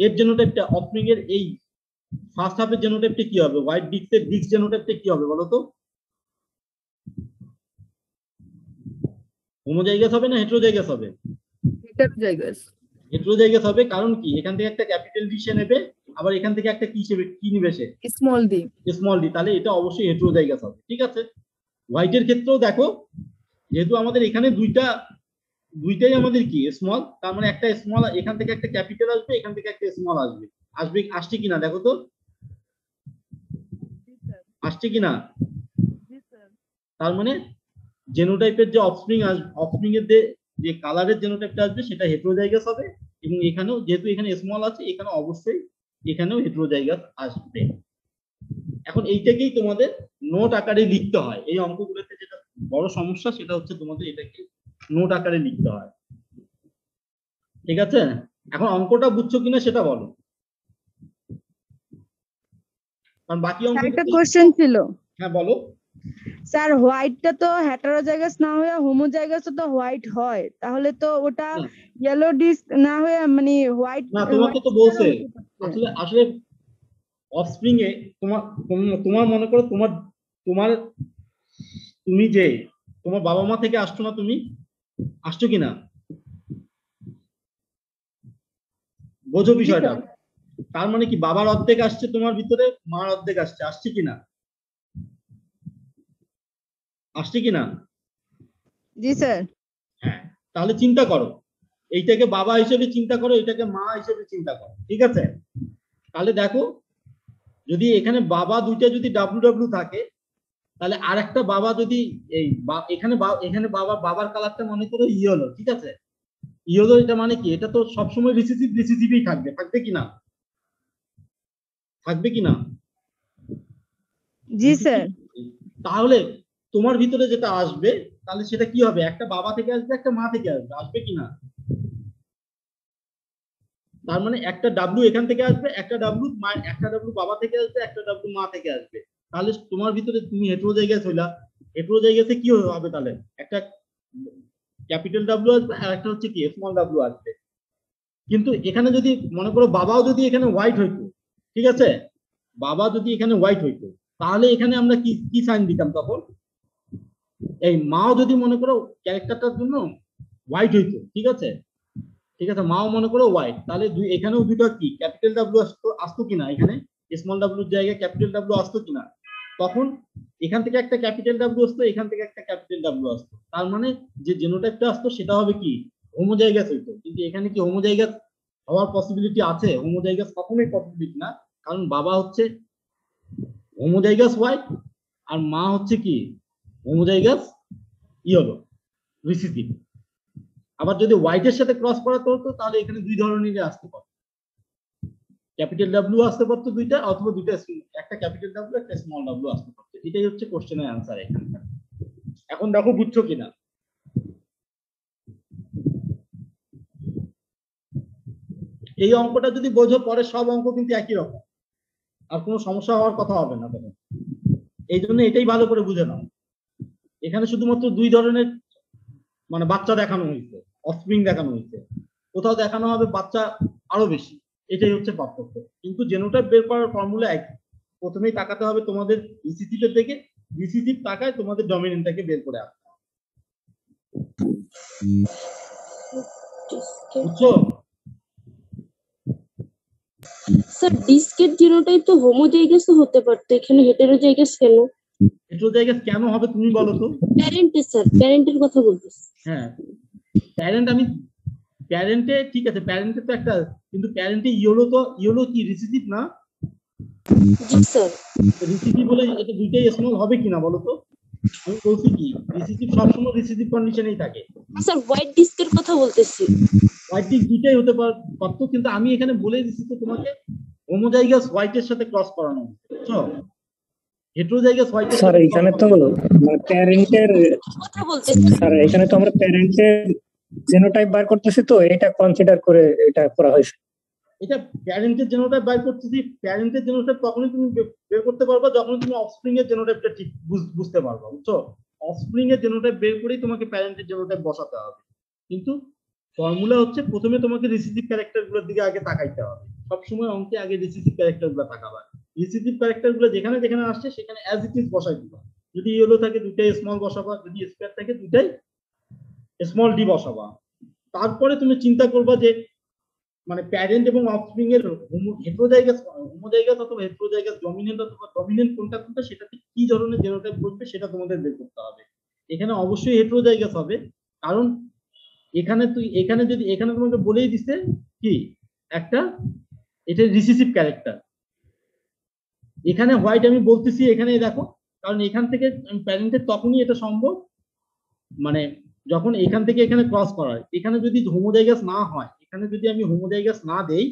এর জেনোটাইপটা অফস্প্রিং এর এই ফার্স্ট হাফের জেনোটাইপটা কি হবে, হোয়াইট ডিস্কের ডিস্ক জেনোটাইপটা কি হবে বলো তো, হোমোজাইগাস হবে না হেটেরোজাইগাস হবে? হেটেরোজাইগাস হবে, কারণ কি এখান থেকে একটা ক্যাপিটাল ডি সে নেবে, আবার এখান থেকে একটা কি নিবে সে, স্মল ডি, স্মল ডি, তাহলে এটা অবশ্যই হেটেরোজাইগাস হবে। ঠিক আছে, হোয়াইটের ক্ষেত্রেও দেখো, যেহেতু আমাদের এখানে দুইটাই আমাদের কি স্মল, তার মানে একটা স্মল এখান থেকে একটা ক্যাপিটাল আসবে, এখান থেকে একটা স্মল আসছে কিনা দেখো তো, আসছে কিনা? তার মানে জেনোটাইপের যে অফস্প্রিং এর যে যে কালারের জেনোটাইপটা আসবে সেটা হেটেরোজাইগাস হবে, এবং এখানেও যেহেতু এখানে স্মল আছে এখানে অবশ্যই এখানেও হেটেরোজাইগাস আসবে। এখন এইটাকেই তোমাদের নোট আকারে লিখতে হয়। এই অঙ্কগুলোতে যেটা বড় সমস্যা সেটা হচ্ছে তোমাদের এটাকে নোট আকারে লিখতে হয়। ঠিক আছে, এখন অঙ্কটা বুঝছো কিনা সেটা বলো, কারণ বাকি অঙ্ক একটা কোশ্চেন ছিল হ্যাঁ বলো। স্যার, হোয়াইটটা তো হেটারোজাইগাস না হয়ে হোমোজাইগাস তো হোয়াইট হয়, তাহলে তো ওটা না। ইয়েলো ডিস্ক না হয়ে মানে হোয়াইট না তোমাকে তো বলছে আসলে আসলে অফস্প্রিং এ তোমার তোমার মনে করো তোমার তোমার তুমি যে তোমার বাবা মা থেকে আসছো না, তুমি আসছো কিনা, বোঝো বিষয়টা। তার মানে কি বাবার অর্ধেক আসছে তোমার ভিতরে, মার অর্ধেক আসছে, আসছে কিনা, আসছে কিনা? জি স্যার। হ্যাঁ, তাহলে চিন্তা করো, এইটাকে বাবা হিসেবে চিন্তা করো, এটাকে মা হিসেবে চিন্তা করো। ঠিক আছে, তাহলে দেখো যদি এখানে বাবা দুইটা যদি ডাব্লু ডাব্লু থাকে, তাহলে আর একটা বাবা যদি এই এখানে এখানে বাবার কালারটা মনে করো ইয়েলো। ঠিক আছে, ইয়েলো এটা মানে কি, এটা তো সবসময় রিসিসিভই থাকবে, থাকবে কিনা, থাকবে কিনা? জি স্যার। তাহলে তোমার ভিতরে যেটা আসবে তাহলে সেটা কি হবে, একটা বাবা থেকে আসবে একটা মা থেকে আসবে, আসবে কিনা? তার মানে একটা ডাব্লু এখান থেকে আসবে, একটা ডাব্লু বাবা থেকে আসবে, একটা ডাব্লু মা থেকে আসবে। তাহলে তোমার ভিতরে তুমি হেটেরোজাইগাস হইলা, হেটেরোজাইগাসে কি হবে তাহলে, একটা ক্যাপিটাল ডাব্লু আসবে আর একটা হচ্ছে কি স্মল ডাব্লু আসবে। কিন্তু এখানে যদি মনে করো বাবাও যদি এখানে হোয়াইট হইতো, ঠিক আছে, বাবা যদি এখানে হোয়াইট হইতো, তাহলে এখানে আমরা কি কি সাইন দিতাম তখন, এই মাও যদি মনে করো ক্যারেক্টারটার জন্য হোয়াইট হইতো, ঠিক আছে, ঠিক আছে, মাও মনে করো হোয়াইট, তাহলে এখানেও দুটো কি ক্যাপিটাল ডাব্লু আসতো কিনা, এখানে স্মল ডাব্লুর জায়গায় ক্যাপিটাল ডাব্লু আসতো কিনা, তখন এখান থেকে একটা ক্যাপিটাল ডাব্লু আসতো, এখান থেকে একটা ক্যাপিটাল ডাব্লু আসতো, তার মানে যে জেনোটাইপটা আসতো সেটা হবে কি হোমোজাইগাস হইতো। কিন্তু এখানে কি হোমোজাইগাস হওয়ার পসিবিলিটি আছে? হোমোজাইগাস কখনোই পসিবিলিটি না, কারণ বাবা হচ্ছে হোমোজাইগাস হোয়াইট আর মা হচ্ছে কি হোমোজাইগাস ইয়েলো রিসিসিভ। আবার যদি হোয়াইটের সাথে ক্রস করাতে হতো তাহলে এখানে দুই ধরনের আসতে পারতো, ক্যাপিটাল ডাব্লিউ আসতে পারতো দুইটা, অথবা দুইটা একটা ক্যাপিটাল ডাব্লিউ একটা স্মল ডাব্লিউ আসতে পারতো। এটাই হচ্ছে কোশ্চেনের অ্যান্সার এখানকার। এখন দেখো বুঝছো কিনা। এই অঙ্কটা যদি বোঝো পরে সব অঙ্ক কিন্তু একই রকম, আর কোনো সমস্যা হওয়ার কথা হবে না তখন। এই জন্য এটাই ভালো করে বুঝে নাও, এখানে শুধুমাত্র দুই ধরনের মানে বাচ্চা দেখানো হয়েছে, অফস্প্রিং দেখানো হয়েছে, কোথাও দেখানো হবে বাচ্চা আরো বেশি, এটাই হচ্ছে পার্থক্য। কিন্তু জেনোটাইপ বের করার ফর্মুলা একই, প্রথমেই তাকাতে হবে তোমাদের রিসিসিভের দিকে, রিসিসিভ তাকায় তোমাদের ডমিনেন্টটাকে বের করে আসতে হবে। বুঝছো? স্যার ডিসকেট জিনোটাইপ তো হোমোজাইগাস হতে পারতো, এখানে হেটেরোজাইগাস কেন? হেটেরোজাইগাস কেন হবে তুমি বলো তো? প্যারেন্টে স্যার, প্যারেন্টের কথা বলতেছি। হ্যাঁ, প্যারেন্ট আমি প্যারেন্টে ঠিক আছে, প্যারেন্টে তো একটা, কিন্তু প্যারেন্টে ইয়েলো কি রিসিসিভ না? জি স্যার। রিসিসিভ বলে এটা দুইটাই স্মল হবে কিনা বলো তো? আমি বলছি কি রিসিসিভ সবসময় রিসিসিভ কন্ডিশনেই থাকে। স্যার হোয়াইট ডিস্কের কথা বলতেছি। হোয়াইট ডিস্ক দুইটাই হতে পারতো, কিন্তু আমি এখানে বলে দিচ্ছি তো তোমাকে হোমোজাইগাস হোয়াইটের সাথে ক্রস করানো হচ্ছে, বুঝছো? হেটেরোজাইগাস হোয়াইটের স্যার এখানে তো প্যারেন্টের কথা বলতেছি। স্যার এখানে তো আমরা প্যারেন্টের জেনোটাইপ বার করতেছি, তো এটা কনসিডার করে এটা করা হয়েছে। এটা প্যারেন্টের জেনোটাইপ বের করতেছি, প্যারেন্টের জেনোটাইপ তখনই তুমি বের করতে পারবা যখন তুমি অফস্প্রিং এর জেনোটাইপটা ঠিক বুঝতে পারবা, বুঝছো? অফস্প্রিং এর জেনোটাইপ বের করেই তোমাকে প্যারেন্টের জেনোটাইপ বসাতে হবে। কিন্তু ফর্মুলা হচ্ছে প্রথমে তোমাকে রিসিসিভ ক্যারেক্টার গুলোর দিকে আগে তাকাইতে হবে, সবসময় অঙ্কে আগে রিসিসিভ ক্যারেক্টার গুলো তাকাবা, রিসিসিভ ক্যারেক্টার গুলো যেখানে যেখানে আসছে সেখানে অ্যাজ ইট ইজ বসাই দিবা। যদি ইয়েলো থাকে দুইটাই স্মল বসাবা, যদি স্কয়ার থাকে দুইটাই স্মল ডি বসাবা। তারপরে তুমি চিন্তা করবা যে মানে প্যারেন্ট এবং অফস্প্রিং এর হেটেরোজাইগাস অথবা হেটেরোজাইগাস ডমিনেন্ট অথবা ডমিনেন্ট কোনটা কোনটা, সেটাতে কি ধরনের জেনোটাইপ বসবে সেটা তোমাদের বের করতে হবে। এখানে অবশ্যই হেটেরোজাইগাস হবে, কারণ এখানে যদি এখানে তোমাকে বলেই দিছে কি একটা এটা রিসিসিভ ক্যারেক্টার, এখানে হোয়াইট আমি বলতেছি এখানে দেখো, কারণ এখান থেকে প্যারেন্টের তখনই এটা সম্ভব, মানে যখন এখান থেকে এখানে ক্রস করায়, এখানে যদি হোমোজাইগাস না হয়, এখানে যদি আমি হোমোজাইগাস না দেই,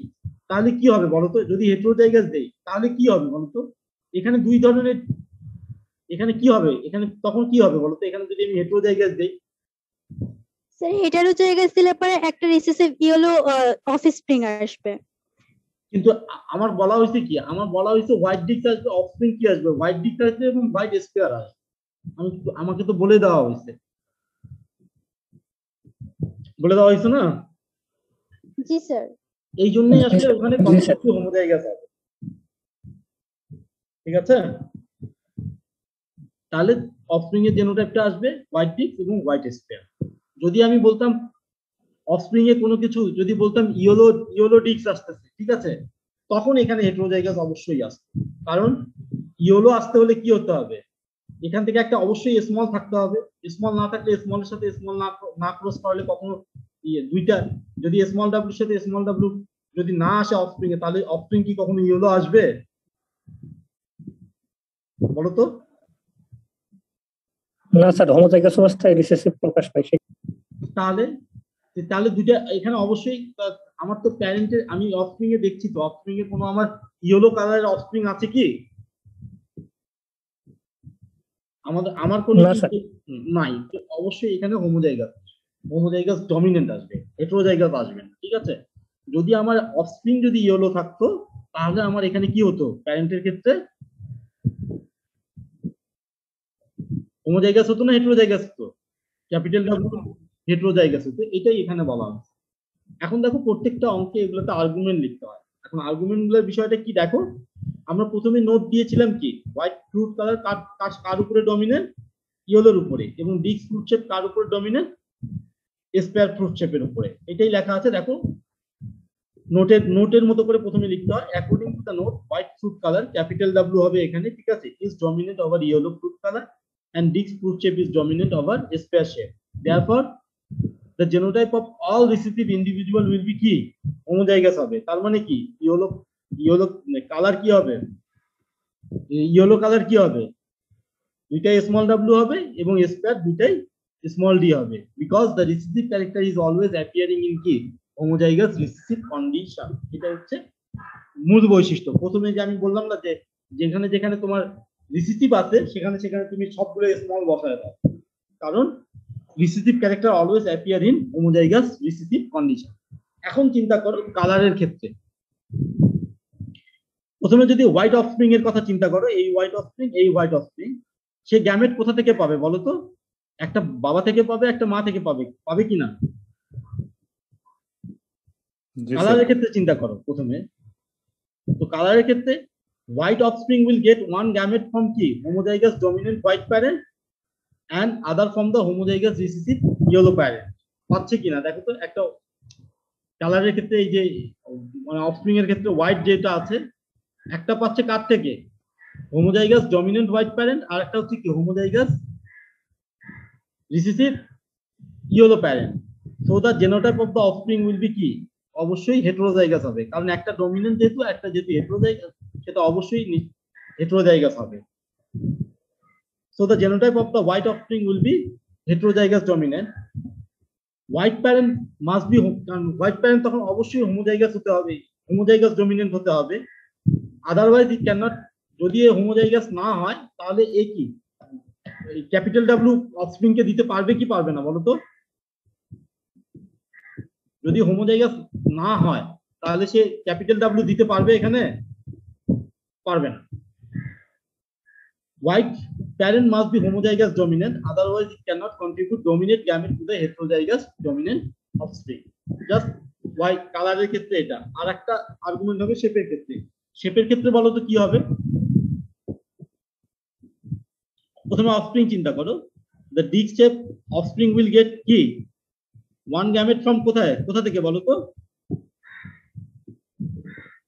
তাহলে কি হবে বলতো? যদি হেটেরোজাইগাস দেই তাহলে কি হবে বলতো? এখানে দুই ধরনের, এখানে কি হবে? এখানে তখন কি হবে বলতো? এখানে যদি আমি হেটেরোজাইগাস দেই, স্যার হেটারোজাইগাস দিলে পরে একটা রিসেসিভ ইয়েলো অফস্প্রিং আসবে। কিন্তু আমার বলা হয়েছে কি, আমার বলা হয়েছে হোয়াইট ডিস্ক আসবে, অফস্প্রিং কি আসবে? হোয়াইট ডিস্ক আসবে এবং হোয়াইট স্পেয়ার আসবে। আমাকে তো বলে দেওয়া হয়েছে, বলে দেওয়া হয়েছে না? জি স্যার। এই জন্যই আসলে ওখানে জি স্যার। হোমোজাইগাস হবে। ঠিক আছে, তাহলে অফস্প্রিং এর জেনোটাইপটা আসবে হোয়াইট ডিস্ক এবং হোয়াইট স্পেয়ার। যদি আমি বলতাম অফস্প্রিং এ কোনো কিছু, যদি বলতাম ইয়েলো ডিস্ক আসতেছে, ঠিক আছে, তখন এখানে হেটেরোজাইগাস অবশ্যই আসবে। কারণ ইয়েলো আসতে হলে কি হতে হবে? এখান থেকে একটা অবশ্যই স্মল থাকতে হবে। স্মল না থাকলে, স্মলের সাথে স্মল না ক্রস করলে কখনো দুইটা, যদি স্মল ডাব্লিউর সাথে স্মল ডাব্লিউ যদি না আসে অফস্প্রিং এ, তাহলে অফস্প্রিং কি কখনো ইয়েলো আসবে বলতো? না স্যার, হোমোজাইগাস অবস্থায় রিসেসিভ প্রকাশ পায়। তাহলে তাহলে দুইটা এখানে অবশ্যই আমার তো প্যারেন্টের, আমি অফস্প্রিং এ দেখছি তো অফস্প্রিং এ কোনো আমার ইয়েলো কালারের অফস্প্রিং আছে কি? আমার কোনো না স্যার। নাই। তো অবশ্যই এখানে হোমোজাইগাস ডমিনেন্ট আসবে, হেটেরোজাইগাস আসবে না। ঠিক আছে, যদি আমার অফস্প্রিং যদি ইয়েলো থাকতো, তাহলে আমার এখানে কি হতো? প্যারেন্টের ক্ষেত্রে হোমোজাইগাস হতো না হেটেরোজাইগাস হতো? ক্যাপিটাল ডাব্লিউ হেটেরোজাইগাস হতো, এটাই এখানে বলা হচ্ছে। এখন দেখো প্রত্যেকটা অঙ্কে এগুলোতে আর্গুমেন্ট লিখতে হয়। এখন আর্গুমেন্ট গুলোর বিষয়টা কি দেখো, আমরা প্রথমে নোট দিয়েছিলাম কি, হোয়াইট ফ্রুট কালার কার উপরে ডমিনেন্ট? ইয়েলোর উপরে। এবং ডিস্ক ফ্রুট শেপ কার উপরে ডমিনেন্ট? স্পেয়ার ফ্রুট শেপের উপরে। এটাই লেখা আছে দেখো, নোটের মতো করে প্রথমে লিখতে হয়। According to the note, white fruit colour capital W হবে এখানে, ঠিক আছে, is dominant over yellow fruit colour and disc fruit shape is dominant over sphere shape. Therefore, the genotype of all recessive individual will be কি? Homozygous হবে। তার মানে কি, yellow colour কি হবে? ইয়েলো কালার কি হবে? দুইটাই স্মল ডাব্লিউ হবে এবং স্পেয়ার দুইটাই স্মল ডি হবে, because the recessive character is always appearing in কি? Homozygous recessive condition. এটা হচ্ছে মূল বৈশিষ্ট্য। প্রথমে যে আমি বললাম না যে যেখানে যেখানে তোমার রিসেসিভ আছে সেখানে সেখানে তুমি সবগুলো স্মল বসায় দাও, কারণ recessive character always appear in homozygous recessive condition. এখন চিন্তা করো কালারের ক্ষেত্রে। প্রথমে যদি হোয়াইট অফস্প্রিং এর কথা চিন্তা করো, এই হোয়াইট অফস্প্রিং, সে গ্যামেট কোথা থেকে পাবে বলো তো? একটা বাবা থেকে পাবে, একটা মা থেকে পাবে কিনা? কালারের ক্ষেত্রে চিন্তা করো প্রথমে। তো কালারের ক্ষেত্রে white offspring will get one gamete from কি? Homozygous dominant white parent and other from the homozygous recessive yellow parent. পাচ্ছে কিনা দেখো তো। একটা কালারের ক্ষেত্রে এই যে মানে অফস্প্রিং এর ক্ষেত্রে হোয়াইট যেটা আছে, একটা পাচ্ছে কার থেকে? হোমোজাইগাস ডমিনেন্ট হোয়াইট প্যারেন্ট, আর একটা হচ্ছে কি? Homozygous recessive yellow parent. So the genotype of the offspring will be কি? অবশ্যই হেটেরোজাইগাস হবে, কারণ একটা ডমিনেন্ট যেহেতু, একটা যেহেতু হেটেরোজাইগাস, সেটা অবশ্যই হেটেরোজাইগাস হবে। So the genotype of the white offspring will be heterozygous dominant. White parent must be, white parent তখন অবশ্যই হোমোজাইগাস হতে হবে, হোমোজাইগাস ডমিনেন্ট হতে হবে। Otherwise it can not. যদি হোমোজাইগাস না হয় তাহলে এ কি ক্যাপিটাল ডাব্লিউ অফস্প্রিং কে দিতে পারবে কি পারবে না বলো তো? যদি হোমোজাইগাস না হয় তাহলে সে ক্যাপিটাল ডাব্লিউ দিতে পারবে এখানে? পারবে না। White parent must be homozygous dominant, otherwise it cannot contribute dominant gamete to the heterozygous dominant offspring. Just white কালারের ক্ষেত্রে এটা। আর একটা আর্গুমেন্ট হবে শেপের ক্ষেত্রে। শেপের ক্ষেত্রে বলো তো কি হবে? প্রথমে অফস্প্রিং চিন্তা করো। The disc shape offspring will get কি? One gamete from কোথায়? কোথা থেকে বলো তো?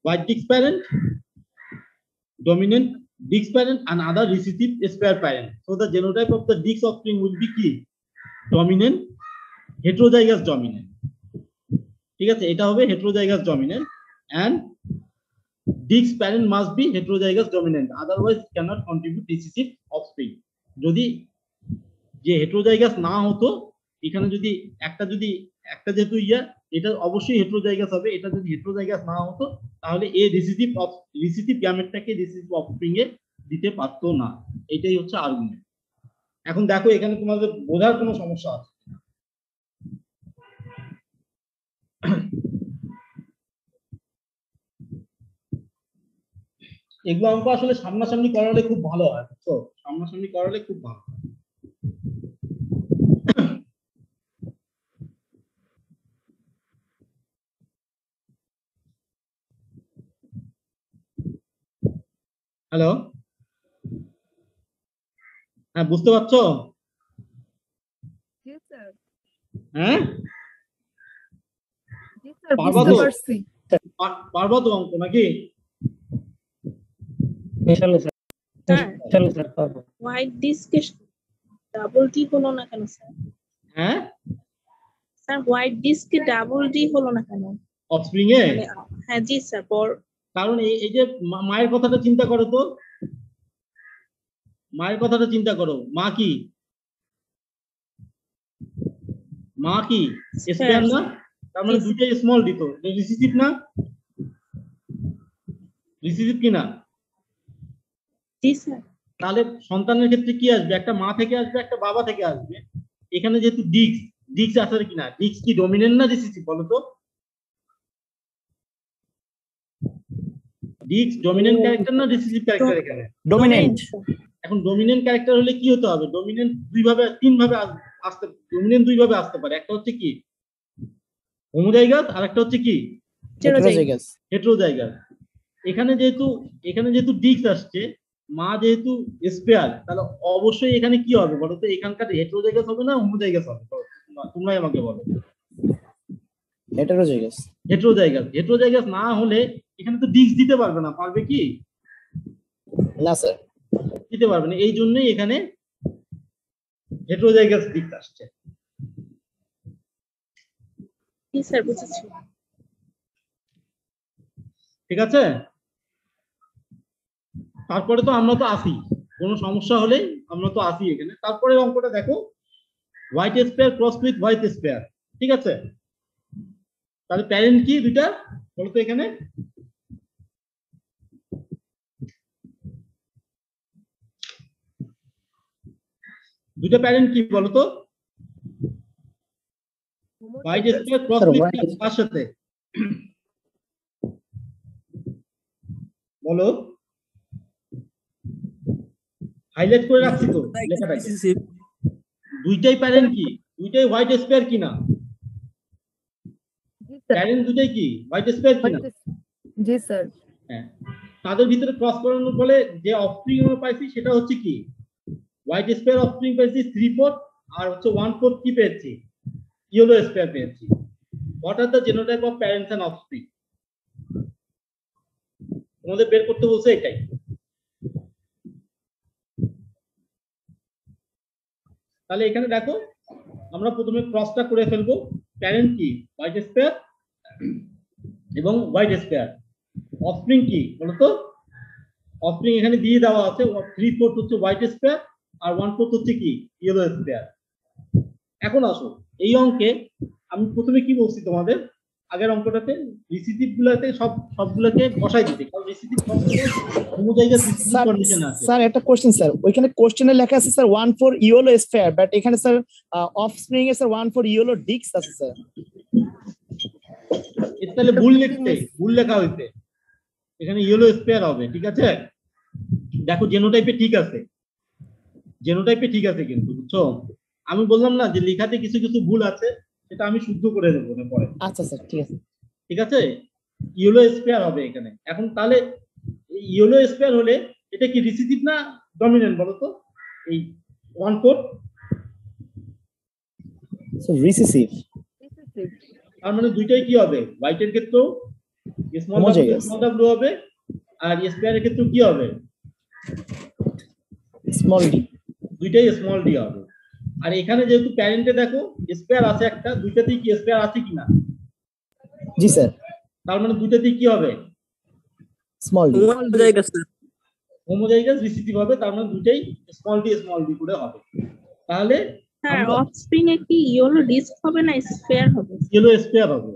White disc parent, dominant disc parent and other recessive spare parent. So the genotype of the disc offspring will be কি? Dominant heterozygous dominant. ঠিক আছে, এটা হবে heterozygous dominant and disc parent must be heterozygous dominant, otherwise it cannot contribute recessive offspring. যদি যে heterozygous না হতো এখানে যদি একটা যেহেতু এটা অবশ্যই হেটেরোজাইগাস হবে। এটা যদি হেটেরোজাইগাস না হতো তাহলে এই রিসিসিভ গ্যামেটটাকে রিসিসিভ অফস্প্রিং এ দিতে পারতো না। এটাই হচ্ছে আর্গুমেন্ট। এখন দেখো এখানে তোমাদের বোঝার কোনো সমস্যা আছে? এগুলো অঙ্ক আসলে সামনাসামনি করালে খুব ভালো হয়, বুঝছো? সামনাসামনি করালে খুব ভালো হয়। হ্যালো, হ্যাঁ বুঝতে পারছো? জি স্যার, হ্যাঁ জি স্যার, পারবা বুঝতে তো? পারছি। পারবা তো অঙ্ক নাকি? ইনশাআল্লাহ স্যার, স্যার ইনশাআল্লাহ স্যার পারবো। হোয়াইট ডিস্কে ডাবল ডি হলো না কেন স্যার? হ্যাঁ স্যার হোয়াইট ডিস্কে ডাবল ডি হলো না কেন? অফস্প্রিং এ মানে হ্যাঁ জি স্যার, কারণ এই যে মায়ের কথাটা চিন্তা করো তো, মায়ের কথাটা চিন্তা করো। মা কি স্পেয়ার না? তার মানে দুইটাই স্মল দিত, রিসিসিভ না? রিসিসিভ কি না? জি স্যার। তাহলে সন্তানের ক্ষেত্রে কি আসবে? একটা মা থেকে আসবে, একটা বাবা থেকে আসবে। এখানে যেহেতু ডিক্স আছে কিনা, ডিক্স কি ডমিনেন্ট না রিসিসিভ বলো তো? ডিক্স ডমিনেন্ট ক্যারেক্টার না রিসিসিভ ক্যারেক্টার? এখানে ডমিনেন্ট। এখন ডমিনেন্ট ক্যারেক্টার হলে কি হতে হবে? ডমিনেন্ট তিন ভাবে আসতে পারে। একটা হচ্ছে কি হোমোজাইগাস, আর একটা হচ্ছে কি হেটেরোজাইগাস। এখানে যেহেতু ডিক্স আসছে, মা যেহেতু স্পেয়ার, তাহলে অবশ্যই এখানে কি হবে বলো তো? এখানকার হেটেরোজাইগাস হবে না হোমোজাইগাস হবে? তোমরাই আমাকে বলো। হেটেরোজাইগাস না হলে এখানে তো ডিক্স দিতে পারবে না। পারবে কি? না স্যার, দিতে পারবে না। এই জন্যই এখানে হেটেরোজাইগাস ডিক্স আসছে। জি স্যার, বুঝেছি। ঠিক আছে, তারপরে তো আমরা তো আসি, কোনো সমস্যা হলে আমরা তো আসি এখানে। তারপরে অঙ্কটা দেখো, white sphere cross with white spare. ঠিক আছে, তাহলে প্যারেন্ট কি দুইটা বলো তো? এখানে দুইটা প্যারেন্ট কি বলো তো? হোয়াইট স্পেয়ার ক্রস উইথ কার সাথে বলো? হাইলাইট করে রাখছি তো লেখাটাকে। দুইটাই প্যারেন্ট কি? দুইটাই হোয়াইট স্পেয়ার কিনা? প্যারেন্ট দুইটাই কি হোয়াইট স্পেয়ার কিনা? জি স্যার। হ্যাঁ, তাদের ভিতরে ক্রস করানোর ফলে যে অফস্প্রিং আমরা পাইছি সেটা হচ্ছে কি হোয়াইট স্পেয়ার অফস্প্রিং পেয়েছি 3/4, আর হচ্ছে 1/4 কি পেয়েছি? ইয়েলো স্পেয়ার পেয়েছি। What are the genotype of parents and offspring? তোমাদের বের করতে বলছে এটাই। তাহলে এখানে দেখো, আমরা প্রথমে ক্রসটা করে ফেলবো। প্যারেন্ট কি হোয়াইট স্পেয়ার এবং হোয়াইট স্পেয়ার। অফস্প্রিং কি বলতো? অফস্প্রিং এখানে দিয়ে দেওয়া আছে, 3/4 হচ্ছে হোয়াইট স্পেয়ার আর 1/4 হচ্ছে কি ইয়েলো স্পেয়ার। এখন আসো এই অঙ্কে আমি প্রথমে কি বলছি তোমাদের? আগের অঙ্কটাতে রিসিসিভ গুলাতে সবগুলোকে বসাই দিতে, কারণ রিসিসিভ হোমোজাইগাস রিসিসিভ কন্ডিশন আছে। স্যার একটা কোশ্চেন স্যার, ওইখানে কোশ্চেনে লেখা আছে স্যার 1/4 ইয়েলো স্পেয়ার, বাট এখানে স্যার অফস্প্রিং এ স্যার 1/4 ইয়েলো ডিক্স আছে স্যার। এটা তাহলে ভুল লেখা হইছে। এখানে ইয়েলো স্পেয়ার হবে। ঠিক আছে, দেখো জেনোটাইপে ঠিক আছে, কিন্তু বুঝছো? আমি বললাম না যে লেখাতে কিছু কিছু ভুল আছে, সেটা আমি শুদ্ধ করে দেবো পরে। আচ্ছা স্যার, ঠিক আছে। ঠিক আছে, ইয়েলো স্পেয়ার হবে এখানে। এখন তাহলে ইয়েলো স্পেয়ার হলে এটা কি রিসিসিভ না ডমিনেন্ট বলো তো? এই 1/4 স্যার রিসিসিভ। তার মানে দুইটাই কি হবে? হোয়াইটের ক্ষেত্রেও স্মল ডাব্লিউ হবে, আর স্পেয়ারের ক্ষেত্রেও কি হবে? Small D. দুইটাই স্মল ডি হবে। আর এখানে যেহেতু প্যারেন্টে দেখো স্পেয়ার আছে একটা, দুইটাতেই কি স্পেয়ার আছে কিনা? জি স্যার। তার মানে দুইটাতেই কি হবে? Small D. হোমোজাইগাস রিসিসিভ হবে, তার মানে দুইটাই স্মল ডি করে হবে। তাহলে স্যার অফস্প্রিং এ কি ইয়েলো ডিস্ক হবে না স্ফেয়ার হবে? ইয়েলো স্পেয়ার হবে।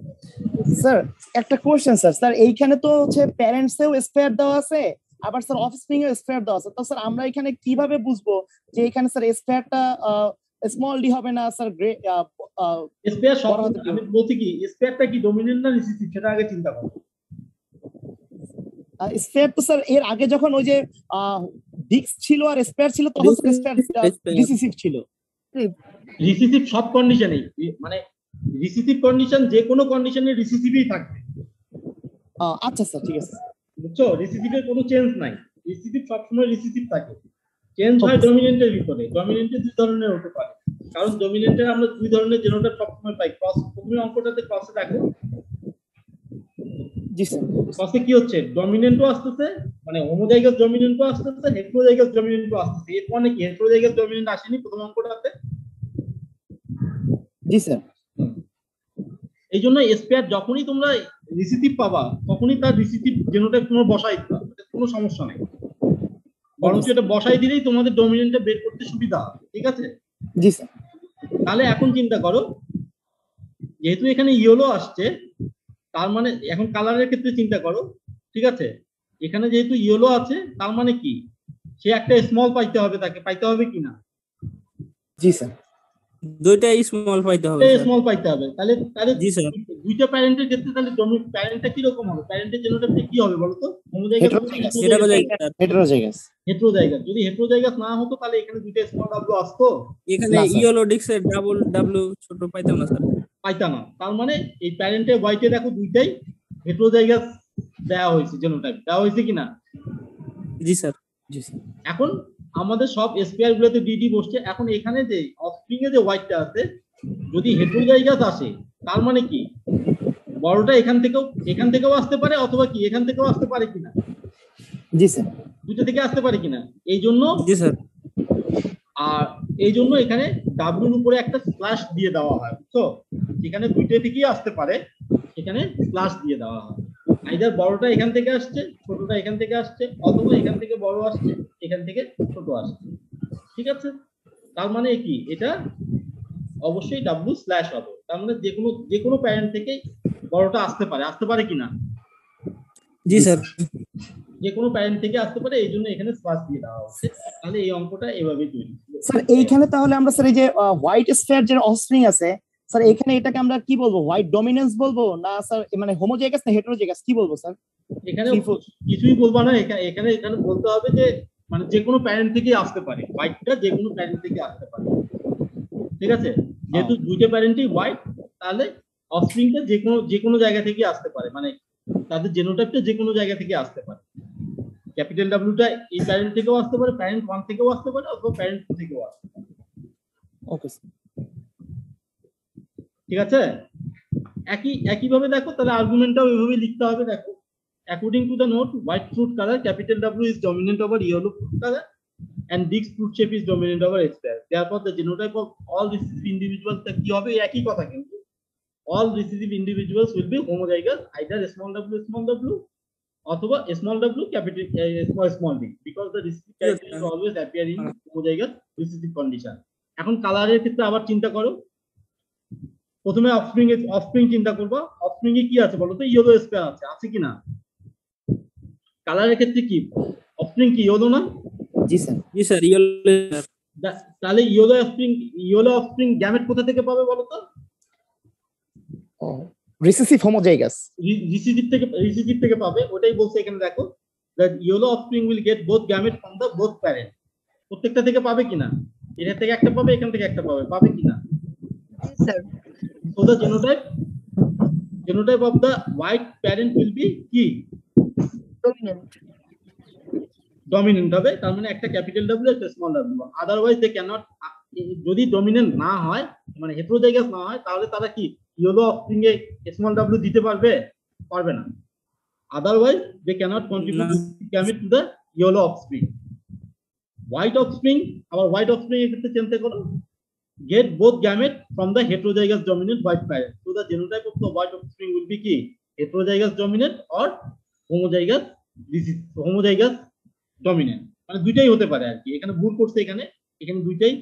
স্যার একটা কোশ্চেন স্যার, স্যার এইখানে তো হচ্ছে প্যারেন্টস এও স্পেয়ার দেওয়া আছে, আবার স্যার অফস্প্রিং এও স্পেয়ার দেওয়া আছে, তো স্যার আমরা এখানে কিভাবে বুঝবো যে এখানে স্যার স্পেয়ারটা স্মল ডি হবে না স্যার স্পেয়ার সব বড় হতে আমি বলছি কি স্পেয়ারটা কি ডমিনেন্ট না রিসিসিভ সেটা আগে চিন্তা করো। স্পেয়ার তো স্যার এর আগে যখন ওই যে ডিস্ক ছিল আর স্পেয়ার ছিল তখন স্পেয়ার রিসিসিভ ছিল। রিসিসিভ সব কন্ডিশনেই, মানে রিসিসিভ কন্ডিশন যে কোনো কন্ডিশনে রিসিসিভই থাকবে। আচ্ছা স্যার ঠিক আছে। বুঝছো, রিসিসিভের কোনো চেঞ্জ নাই, রিসিসিভ সবসময় রিসিসিভ থাকে। চেঞ্জ হয় ডমিনেন্টের ভিতরে, ডমিনেন্টে দুই ধরনের হতে পারে, কারণ ডমিনেন্টের আমরা দুই ধরনের জেনোটাইপ সবসময় পাই। ক্রস, প্রথমে অঙ্কটাতে ক্রসে দেখো, জি স্যার। ক্রসে কি হচ্ছে, ডমিনেন্টও আসতেছে, মানে হোমোজাইগাস ডমিনেন্টও আসতেছে, হেটেরোজাইগাস ডমিনেন্টও আসতেছে। এর মানে কি হেটেরোজাইগাস ডমিনেন্ট আসেনি প্রথম অঙ্কটাতে? জি স্যার। এই জন্য স্পেয়ার যখনই তোমরা রিসিসিভ পাবা তখনই তার রিসিসিভ জেনোটাইপ তোমরা বসাই দিবা, কোনো সমস্যা নেই, বরঞ্চ এটা বসাই দিলেই তোমাদের ডমিনেন্টটা বের করতে সুবিধা হবে। ঠিক আছে? জি স্যার। তাহলে এখন চিন্তা করো, যেহেতু এখানে ইয়েলো আসছে, তার মানে এখন কালারের ক্ষেত্রে চিন্তা করো। ঠিক আছে, এখানে যেহেতু ইয়েলো আছে তার মানে কি সে একটা স্মল পাইতে হবে, তাকে পাইতে হবে কিনা? জি স্যার। দুইটাই স্মল পাইতে হবে স্যার। স্মল পাইতে হবে। তাহলে তাহলে জি স্যার। দুইটা প্যারেন্টের ক্ষেত্রে তাহলে প্যারেন্টটা কি রকম হবে? প্যারেন্টের জেনোটাইপটা কি হবে বলো তো? Homozygous, heterozygous. হেটেরোজাইগাস। যদি হেটেরোজাইগাস না হতো তাহলে এখানে দুইটা স্মল ডাব্লিউ আসতো? এখানে ইয়েলো ডিস্কের ডাবল ডাব্লিউ ছোট পাইতাম না স্যার। পাইতাম না। তার মানে এই প্যারেন্টে হোয়াইটে দেখো দুইটাই হেটেরোজাইগাস দেওয়া হয়েছে, জেনোটাইপ দেওয়া হয়েছে কিনা? জি স্যার। জি স্যার। এখন আমাদের সব স্পেয়ার গুলোতে ডিডি বসছে। এখন এখানে যে অফস্প্রিং এ যে হোয়াইটটা আছে, যদি হেটেরোজাইগাস আসে তার মানে কি বড়টা এখান থেকেও আসতে পারে, অথবা কি এখান থেকেও আসতে পারে কিনা? জি স্যার। দুটো থেকে আসতে পারে কিনা? এই জন্য জি স্যার। আর এই জন্য এখানে ডাব্লিউর উপরে একটা স্ল্যাশ দিয়ে দেওয়া হয়। বুঝছো, যেখানে দুইটা থেকেই আসতে পারে সেখানে স্ল্যাশ দিয়ে দেওয়া হয়। আইদার বড়টা এখান থেকে আসছে, ছোটটা এখান থেকে আসছে, অথবা এখান থেকে বড় আসছে, এখান থেকে ছোট আসছে। ঠিক আছে? তার মানে কি এটা অবশ্যই ডাব্লিউ স্ল্যাশ হবে। তার মানে যে কোনো প্যারেন্ট থেকে বড়টা আসতে পারে কিনা? জি স্যার। যে কোনো প্যারেন্ট থেকে আসতে পারে, এই জন্য এখানে স্ল্যাশ দিয়ে দেওয়া হচ্ছে। তাহলে এই অঙ্কটা এভাবে তৈরি। স্যার এইখানে তাহলে আমরা স্যার এই যে হোয়াইট স্পেয়ার যে অফস্প্রিং আছে স্যার, এখানে এটাকে আমরা কি বলবো, হোয়াইট ডমিনেন্স বলবো না স্যার, মানে হোমোজাইগাস না হেটেরোজাইগাস কি বলবো স্যার? এখানে কিছুই বলবা না, এখানে বলতে হবে যে মানে যে কোনো প্যারেন্ট থেকে আসতে পারে, হোয়াইটটা যে কোনো প্যারেন্ট থেকে আসতে পারে। ঠিক আছে? যেহেতু দুইটা প্যারেন্টই হোয়াইট, তাহলে অফস্প্রিংটা যে কোনো জায়গা থেকে আসতে পারে, মানে তাদের জেনোটাইপটা যে কোনো জায়গা থেকে আসতে পারে। ক্যাপিটাল ডাব্লিউটা এই প্যারেন্ট থেকেও আসতে পারে, প্যারেন্ট 1 থেকেও আসতে পারে, অথবা প্যারেন্ট 2 থেকেও আসতে পারে। Okay sir. ঠিক আছে? একইভাবে দেখো, তাহলে আর্গুমেন্টটাও এইভাবে লিখতে হবে। দেখো, according to the note, white fruit color capital W is dominant over yellow fruit color and Dick's fruit shape is dominant over sphere. Therefore the genotype of all recessive individuals কি হবে? একই কথা, কিন্তু all recessive individuals will be homozygous, either small w অথবা small w capital small d, because the recessive character is always appear in homozygous recessive condition. এখন কালারের ক্ষেত্রে আবার চিন্তা করো। প্রথমে অফস্প্রিং চিন্তা করবা। অফস্প্রিং এ কি আছে বলো তো? ইয়েলো স্পেয়ার আছে কিনা? কালারের ক্ষেত্রে কি অফস্প্রিং কি ইয়েলো না? জি স্যার। জি স্যার, ইয়েলো। তাহলে ইয়েলো অফস্প্রিং গ্যামেট কোথা থেকে পাবে বলো তো? Recessive homozygous. রিসিসিভ থেকে পাবে। ওটাই বলছে এখানে দেখো, that yellow offspring will get both gamete from the both parent. প্রত্যেকটা থেকে পাবে কিনা? এখান থেকে একটা পাবে, এখান থেকে একটা পাবে কিনা? Sir. So the genotype of the white parent will be কি? ডমিনেন্ট হবে। তার মানে একটা ক্যাপিটাল ডাব্লিউ, একটা small W. Otherwise they cannot, যদি ডমিনেন্ট না হয়, মানে হেটেরোজাইগাস না হয়, তাহলে তারা কি ইয়েলো অফস্প্রিং এ স্মল ডাব্লিউ দিতে পারবে না। Otherwise they cannot contribute gamete to the yellow offspring. White offspring, আবার হোয়াইট অফস্প্রিং এর ক্ষেত্রে চিন্তা করো, get both gamete from the heterozygous dominant white parent. So the genotype of the white offspring will be কি? Heterozygous dominant or homozygous dominant, মানে দুইটাই হতে পারে আর কি। এখানে ভুল করছে, এখানে দুইটাই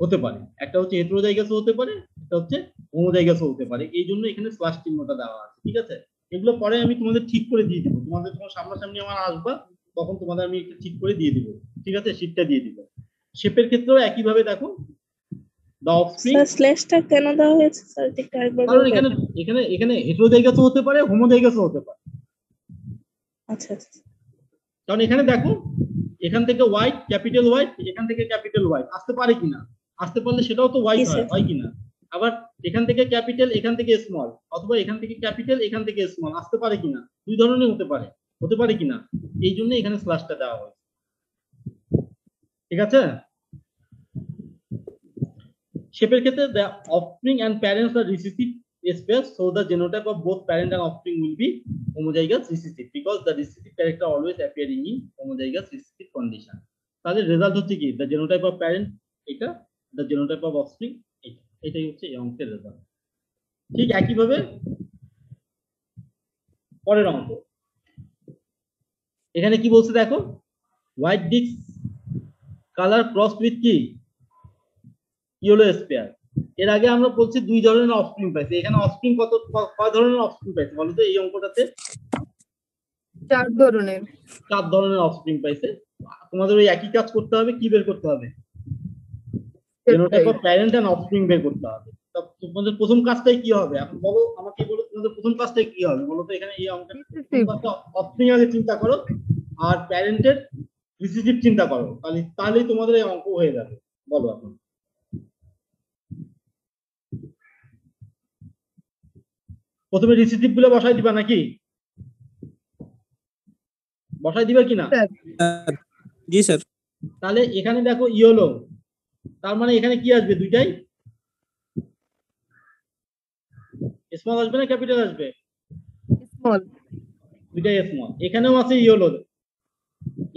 হতে পারে, একটা হচ্ছে হেটেরোজাইগাসও হতে পারে, একটা হচ্ছে হোমোজাইগাসও হতে পারে, এই জন্য এখানে স্ল্যাশ চিহ্নটা দেওয়া আছে। ঠিক আছে, এগুলো পরে আমি তোমাদের ঠিক করে দিয়ে দেবো, তোমাদের তোমার সামনাসামনি আমার আসবা তখন তোমাদের আমি একটু ঠিক করে দিয়ে দিব। ঠিক আছে, শীটটা দিয়ে দিব। শেপের ক্ষেত্রেও একইভাবে দেখো, দ্য অফস্প্রিং, স্যার স্ল্যাশটা কেন দেওয়া হয়েছে স্যার একটু আরেকবার কারণ বলবেন? এখানে এখানে এখানে হেটেরোজাইগাসও হতে পারে, হোমোজাইগাসও হতে পারে। আচ্ছা আচ্ছা কারণ এখানে দেখো, এখান থেকে হোয়াইট, ক্যাপিটাল হোয়াইট, এখান থেকে ক্যাপিটাল হোয়াইট আসতে পারে কিনা, আসতে পারলে সেটাও তো হোয়াইট Yes, sir. হয় কিনা। আবার এখান থেকে ক্যাপিটাল, এখান থেকে স্মল, অথবা এখান থেকে ক্যাপিটাল, এখান থেকে স্মল আসতে পারে কিনা, দুই ধরনের হতে পারে কিনা, এই জন্য এখানে স্ল্যাশটা দেওয়া হয়। ঠিক আছে, শেপের ক্ষেত্রে the offspring and parents are recessive space, so the genotype of both parent and offspring will be homozygous recessive because the recessive character always appearing in homozygous recessive condition. তাহলে রেজাল্ট হচ্ছে কি, the genotype of parent এটা, the genotype of offspring এটা, এটাই হচ্ছে এই অঙ্কের result. ঠিক একইভাবে পরের অঙ্ক, এখানে কি বলছে দেখো, white disc colour cross with কি, ইয়েলো স্পেয়ার। এর আগে আমরা বলছি দুই ধরনের অফস্প্রিং পাইছে, এখানে অফস্প্রিং কয় ধরনের অফস্প্রিং পাইছে বলো তো এই অঙ্কটাতে? 4 ধরনের। 4 ধরনের অফস্প্রিং পাইছে। তোমাদের ওই একই কাজ করতে হবে, কি বের করতে হবে, genotype of parent and offspring বের করতে হবে। তো তোমাদের প্রথম কাজটাই কি হবে এখন বলো, আমাকে বলো তোমাদের প্রথম কাজটাই কি হবে বলো তো? এখানে এই অঙ্কের অফস্প্রিং আগে চিন্তা করো আর প্যারেন্টের রিসিসিভ চিন্তা করো, তাহলেই তোমাদের এই অঙ্ক হয়ে যাবে। বলো এখন প্রথমে রিসিসিভ গুলো বসাই দিবা নাকি, বসাই দিবা কিনা? জি স্যার। তাহলে এখানে দেখো ইয়েলো, তার মানে এখানে কি আসবে, দুইটাই স্মল আসবে না ক্যাপিটাল আসবে? স্মল। দুইটাই স্মল। এখানেও আছে ইয়েলো,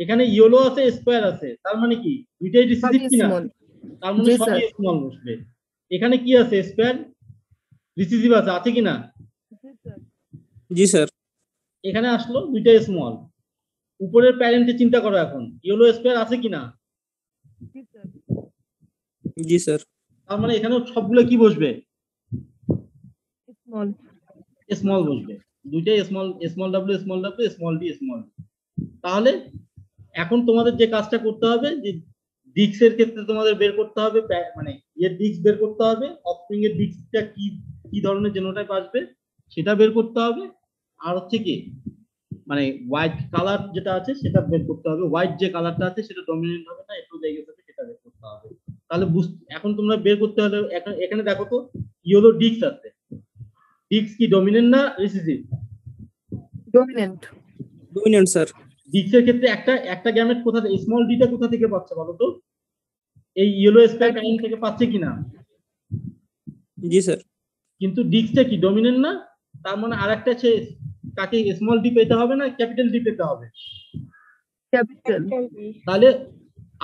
এখানে ইয়েলো আছে, স্কয়ার আছে, তার মানে কি দুইটাই রিসিসিভ কিনা? তার মানে সবই স্মল বসবে। এখানে কি আছে, স্কয়ার রিসিসিভ আছে কিনা? জি স্যার। এখানে আসলো দুইটাই স্মল। উপরের প্যারেন্টে চিন্তা করো এখন, ইয়েলো স্কয়ার আছে কিনা? জি স্যার। তার মানে এখানে সবগুলো কি বসবে, স্মল। স্মল বসবে, দুইটাই small, small W small W small D small. তাহলে এখন তোমাদের যে কাজটা করতে হবে, যে ডিস্কের ক্ষেত্রে তোমাদের বের করতে হবে, মানে এর ডিস্ক বের করতে হবে, অফস্প্রিং এর ডিস্কটা কি কি ধরনের জেনোটাইপ আসবে সেটা বের করতে হবে, আর হচ্ছে কি মানে হোয়াইট কালার যেটা আছে সেটা বের করতে হবে, হোয়াইট যে কালারটা আছে সেটা ডমিনেন্ট হবে না একটু জায়গা আছে সেটা বের করতে হবে। তাহলে এখন তোমরা বের করতে হলে এখানে দেখো তো ইয়েলো ডিস্ক আছে, ডিস্ক কি ডমিনেন্ট না রিসিসিভ? ডমিনেন্ট। Dominant sir. ডিস্কের ক্ষেত্রে একটা গ্যামেট কোথা থেকে, স্মল ডিটা কোথা থেকে পাচ্ছে বলো তো? এই ইয়েলো স্কয়ার প্যারেন্ট থেকে পাচ্ছে কিনা? জি স্যার। কিন্তু ডিস্কটা কি ডমিনেন্ট না, তার মানে আরেকটা কাকে স্মল ডি পেতে হবে না ক্যাপিটাল ডি পেতে হবে? ক্যাপিটাল। তাহলে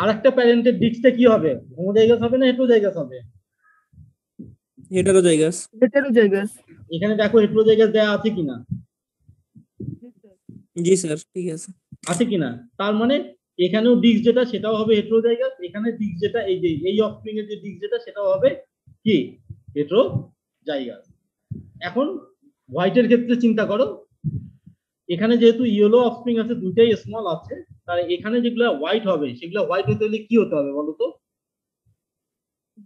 আরেকটা প্যারেন্টের ডিস্কটা কি হবে, হোমোজাইগাস হবে না হেটেরোজাইগাস হবে? হেটেরোজাইগাস। হেটেরোজাইগাস। এখানে দেখো হেটেরোজাইগাস দেয়া আছে কিনা? জি স্যার, ঠিক আছে। আছে কিনা? তার মানে এখানেও ডিস্ক যেটা সেটাও হবে হেটেরোজাইগাস, এখানে ডিস্ক যেটা এই যে এই অফস্প্রিং এর যে ডিস্ক যেটা সেটাও হবে কি হেটেরোজাইগাস। এখন হোয়াইটের ক্ষেত্রে চিন্তা করো, এখানে যেহেতু ইয়েলো অফস্প্রিং আছে, দুইটাই স্মল আছে, তাহলে এখানে যেগুলো হোয়াইট হবে সেগুলো হোয়াইট হতে হলে কি হতে হবে বলো তো?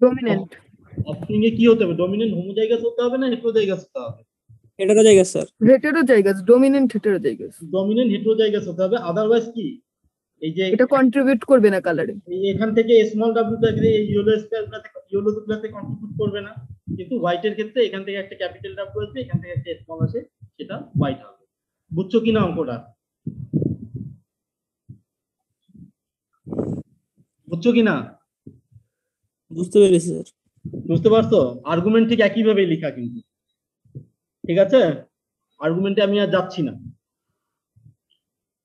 ডমিনেন্ট। অফস্প্রিং এ কি হতে হবে, ডমিনেন্ট হোমোজাইগাস হতে হবে না হেটেরোজাইগাস হতে হবে? Heterozygous sir. Heterozygous, dominant heterozygous. Dominant heterozygous হতে হবে, আদারওয়াইজ কি এই যে এটা কন্ট্রিবিউট করবে না কালারে। এখান থেকে স্মল ডাব্লিউটা এই ইয়েলো স্কয়ারগুলোতে ইয়েলো দুটোতে কন্ট্রিবিউট করবে না, কিন্তু হোয়াইটের ক্ষেত্রে এখান থেকে একটা ক্যাপিটাল ডাব্লিউ আসবে, এখান থেকে একটা স্মল আসে, সেটা হোয়াইট হবে। বুঝছো কিনা অঙ্কটা? বুঝছো কিনা? বুঝতে পেরেছি স্যার। বুঝতে পারছো? আর্গুমেন্ট ঠিক একইভাবে লেখা কিন্তু, ঠিক আছে? আর্গুমেন্টে আমি আর যাচ্ছি না,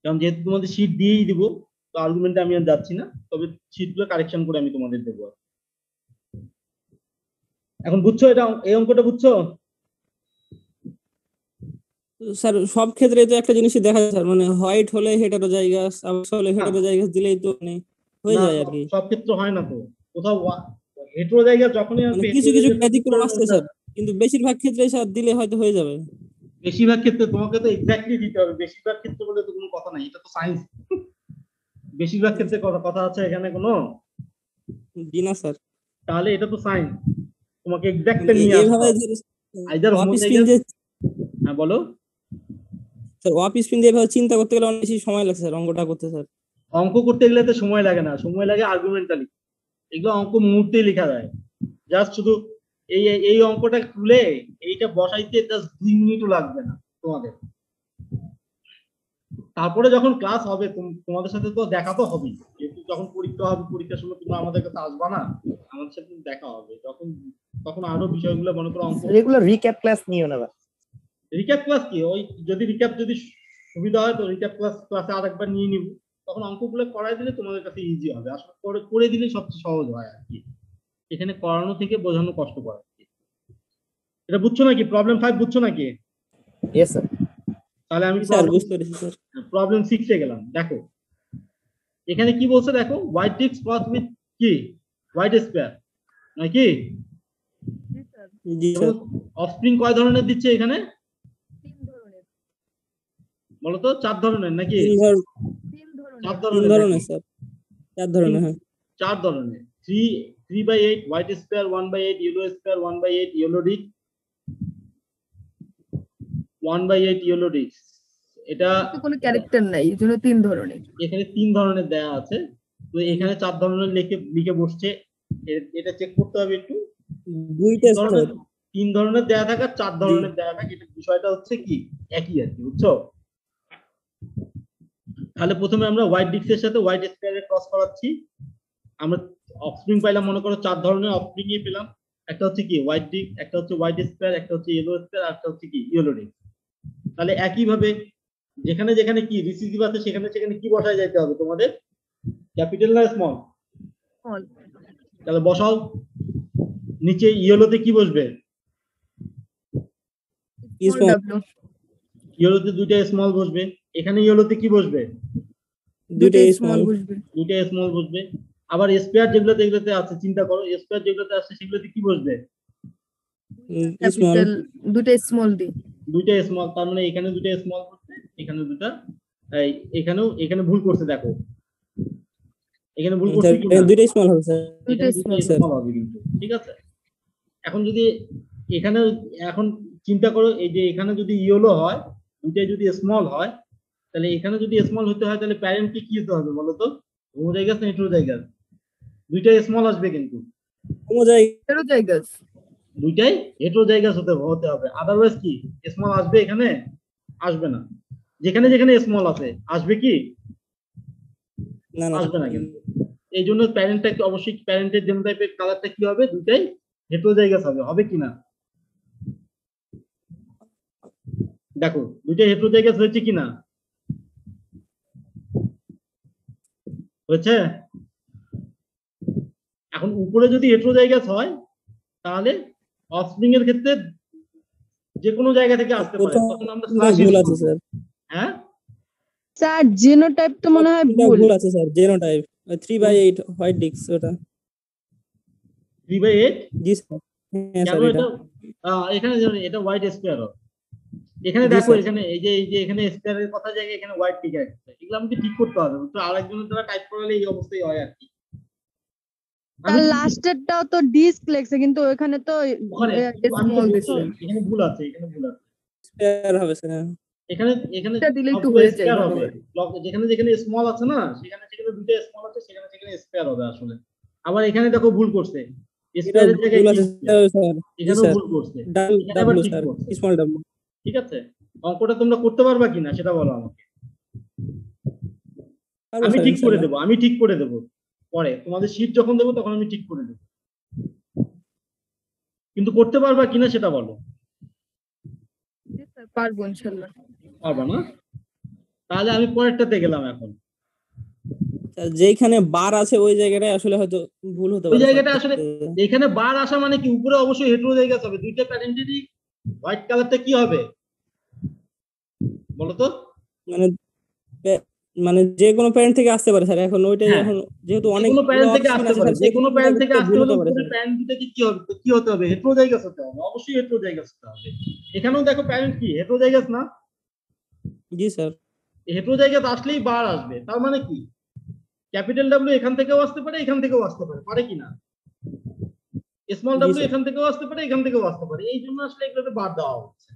কারণ যেহেতু তোমাদের শীট দিয়েই দিব, তো আর্গুমেন্টে আমি আর যাচ্ছি না, তবে শীটগুলো কারেকশন করে আমি তোমাদের দেবো। এখন বুঝছো এটা, এই অঙ্কটা বুঝছো? স্যার সব ক্ষেত্রে তো একটা জিনিসই দেখা যায় স্যার, মানে হোয়াইট হলে হেটেরোজাইগাস, আবার হলে হেটেরোজাইগাস দিলেই তো মানে হয়ে যায় আর কি। সব ক্ষেত্রে হয় না তো, কোথাও হেটেরোজাইগাস যখনই মানে আসবে কিছু কিছু heterozygous ব্যতিক্রম আসছে স্যার, কিন্তু বেশিরভাগ ক্ষেত্রে স্যার দিলে হয়তো হয়ে যাবে। বেশিরভাগ ক্ষেত্রে তোমাকে তো এক্স্যাক্টলি দিতে হবে, বেশিরভাগ ক্ষেত্রে বলে তো কোনো কথা নাই, এটা তো সায়েন্স। বেশিরভাগ ক্ষেত্রে কথা আছে এখানে কোনো? জি না স্যার, তাহলে এটা তো সায়েন্স, তোমাকে এক্স্যাক্টটা নিয়ে আসতে এভাবে হবে। আইদার অফ স্পিন হোমোজাইগাস, যে হ্যাঁ বলো। স্যার অফ স্পিন দিয়ে এভাবে চিন্তা করতে গেলে অনেক বেশি সময় লাগছে স্যার অঙ্কটা করতে স্যার। অঙ্ক করতে গেলে তো সময় লাগে না, সময় লাগে আর্গুমেন্টালি। এগুলো অঙ্ক মুহূর্তেই লেখা যায়, জাস্ট শুধু এই এই অঙ্কটা খুলে এইটা বসাইতে জাস্ট 2 মিনিটও লাগবে না তোমাদের। তারপরে যখন ক্লাস হবে তোমাদের সাথে তো দেখা তো হবেই, যেহেতু যখন পরীক্ষা হবে পরীক্ষার সময় তোমরা আমাদের কাছে আসবা না, আমাদের সাথে দেখা হবে, তখন আরো বিষয়গুলো মনে করো অঙ্ক। রেগুলার রিক্যাপ ক্লাস নিও না। রিক্যাপ ক্লাস কি, ওই যদি রিক্যাপ যদি সুবিধা হয় তো রিক্যাপ ক্লাসে আরেকবার নিয়ে নিব, তখন অঙ্কগুলো করাই দিলে তোমাদের কাছে ইজি হবে, আসলে করে দিলে সবচেয়ে সহজ হয় আর কি। এখানে করানো থেকে বোঝানো কষ্টকর আর কি। এটা বুঝছো নাকি? প্রবলেম 5 বুঝছো নাকি? Yes sir. তাহলে আমি স্যার বুঝতে পেরেছি স্যার। প্রবলেম 6 এ গেলাম। দেখো এখানে কি বলছে, দেখো হোয়াইট ডিস্ক ক্রস উইথ কি হোয়াইট স্কয়ার নাকি? জি স্যার। অফস্প্রিং কয় ধরনের দিচ্ছে এখানে বলো তো? 4 ধরনের নাকি? 3 ধরনের স্যার, 4 ধরনের। হ্যাঁ 4 ধরনের। 3/8 white square, 1/8 yellow square, 1/8 yellow disc, 1/8 yellow disc. এটা কোনো ক্যারেক্টার নাই, এই জন্য 3 ধরনের। এখানে 3 ধরনের দেয়া আছে, তো এখানে 4 ধরনের লিখে বসছে। এটা চেক করতে হবে একটু। দুইটা 3 ধরনের দেয়া থাকা, 4 ধরনের দেয়া থাকে, এটা বিষয়টা হচ্ছে কি একই আর কি, বুঝছো? তাহলে প্রথমে আমরা হোয়াইট ডিস্কের সাথে হোয়াইট স্কয়ারের ক্রস করাচ্ছি। আমরা অফস্প্রিং পাইলাম, মনে করো 4 ধরনের অফস্প্রিং পেলাম। একটা হচ্ছে কি হোয়াইট ডিস্ক, একটা হচ্ছে হোয়াইট স্কয়ার, একটা হচ্ছে ইয়েলো স্কয়ার, আর একটা হচ্ছে কি ইয়েলো ডিস্ক। তাহলে একই ভাবে যেখানে যেখানে কি রিসিসিভ আছে সেখানে সেখানে কি বসায় যাইতে হবে তোমাদের? ক্যাপিটাল না স্মল? স্মল। তাহলে বসাও। নিচে ইয়েলোতে কি বসবে? ইয়েলোতে দুইটা স্মল বসবে। এখানে ইয়েলোতে কি বসবে? দুইটা স্মল বসবে। দুইটা স্মল বসবে। আবার স্কয়ার যেগুলোতে আছে চিন্তা করো, স্কয়ার যেগুলোতে আছে সেগুলোতে কি বসবে? ক্যাপিটাল, দুটো স্মল দি। দুইটা স্মল, তার মানে এখানে দুইটা স্মল বসবে, এখানে দুটো। এখানে ভুল করছে, দেখো এখানে ভুল করছে কি না? দুইটা স্মল হবে স্যার। দুইটা স্মল হবে কিন্তু, ঠিক আছে? এখন যদি এখানে এখন চিন্তা করো, এই যে এখানে যদি ইয়েলো হয়, দুইটাই যদি স্মল হয়, তাহলে এখানে যদি স্মল হতে হয় তাহলে প্যারেন্টকে কি হতে হবে বলো তো? হোমোজাইগাস না হেটেরোজাইগাস? দুইটাই স্মল আসবে কিন্তু। হেটেরোজাইগাস। দুইটাই হেটেরোজাইগাস হতে হবে, আদারওয়াইজ কি স্মল আসবে? এখানে আসবে না। যেখানে যেখানে স্মল আছে আসবে কি? না আসবে না কিন্তু। এই জন্য প্যারেন্টটা অবশ্যই, প্যারেন্টের জেনোটাইপের কালারটা কি হবে? দুইটাই হেটেরোজাইগাস হবে কি না? দেখো দুইটাই হেটেরোজাইগাস হয়েছে কি না? হয়েছে। এখন উপরে যদি হেটেরোজাইগাস হয় তাহলে অফস্প্রিং এর ক্ষেত্রে যে কোনো জায়গা থেকে আসতে পারে, তখন আমরা স্ল্যাশ ইউজ করব। হ্যাঁ স্যার জিনোটাইপ তো মনে হয় ভুল আছে স্যার। জিনোটাইপ 3/8 হোয়াইট ডিস্ক, ওটা 3/8। জি স্যার। হ্যাঁ স্যার, এটা এখানে এটা হোয়াইট স্কয়ার হবে। এখানে দেখো এখানে এই যে এখানে স্কয়ারের কথা জায়গায় এখানে হোয়াইট লিখা আছে, এগুলো আমাকে ঠিক করতে হবে, তো আরেকজনের দ্বারা টাইপ করালে এই অবস্থাই হয় আর কি। তার লাস্টেরটাও তো ডিস্ক লেখছে, কিন্তু ওখানে তো স্মল দিছে। এখানে ভুল আছে, স্কয়ার হবে স্যার। এখানে এটা দিলে একটু হয়ে যায় হবে। যেখানে যেখানে স্মল আছে না, সেখানে সেখানে দুটো স্মল আছে, সেখানে সেখানে স্কয়ার হবে আসলে। আবার এখানে দেখো ভুল করছে, স্কয়ারের জায়গায় ভুল আছে স্যার। এখানে ভুল করছে, ডাব্লিউ স্যার, স্মল ডাব্লিউ। ঠিক আছে, অঙ্কটা তোমরা করতে পারবা কিনা সেটা বলো আমাকে। আমি ঠিক করে দেবো পরে তোমাদের শীট যখন দেবো তখন আমি ঠিক করে দেবো, কিন্তু করতে পারবা কিনা সেটা বলো। পারবো ইনশাআল্লাহ। পারবা না? তাহলে আমি পরেরটাতে গেলাম এখন। যেখানে বার আছে ওই জায়গাটায় আসলে হয়তো ভুল হতে পারে। ওই জায়গাটা আসলে এখানে বার আসা মানে কি উপরে অবশ্যই হেটেরোজাইগাস হবে। দুইটা প্যারেন্টেরই হোয়াইট কালারটা কি হবে বলো তো? মানে মানে যে কোনো প্যারেন্ট থেকে আসতে পারে স্যার, এখন ওইটাই হ্যাঁ। এখন যেহেতু অনেক যেকোনো প্যারেন্ট থেকে offspring আসতে আছে পারে, স্যার, যেকোনো প্যারেন্ট থেকে আসতে ভুল হলে হতে পারে উপরে স্যার। প্যারেন্ট দুটাকে কি হতে হবে, হেটেরোজাইগাস হতে হবে, অবশ্যই হেটেরোজাইগাস হতে হবে। এখানেও দেখো প্যারেন্ট কি হেটেরোজাইগাস না, জি স্যার। হেটেরোজাইগাস আসলেই বার আসবে, তার মানে কি ক্যাপিটাল ডাব্লিউ এখান থেকেও আসতে পারে, এখান থেকেও আসতে পারে, পারে কি না? Small G W sir. এখান থেকেও আসতে পারে, এখান থেকেও আসতে পারে, এই জন্য আসলে এগুলোকে বাদ দেওয়া হচ্ছে।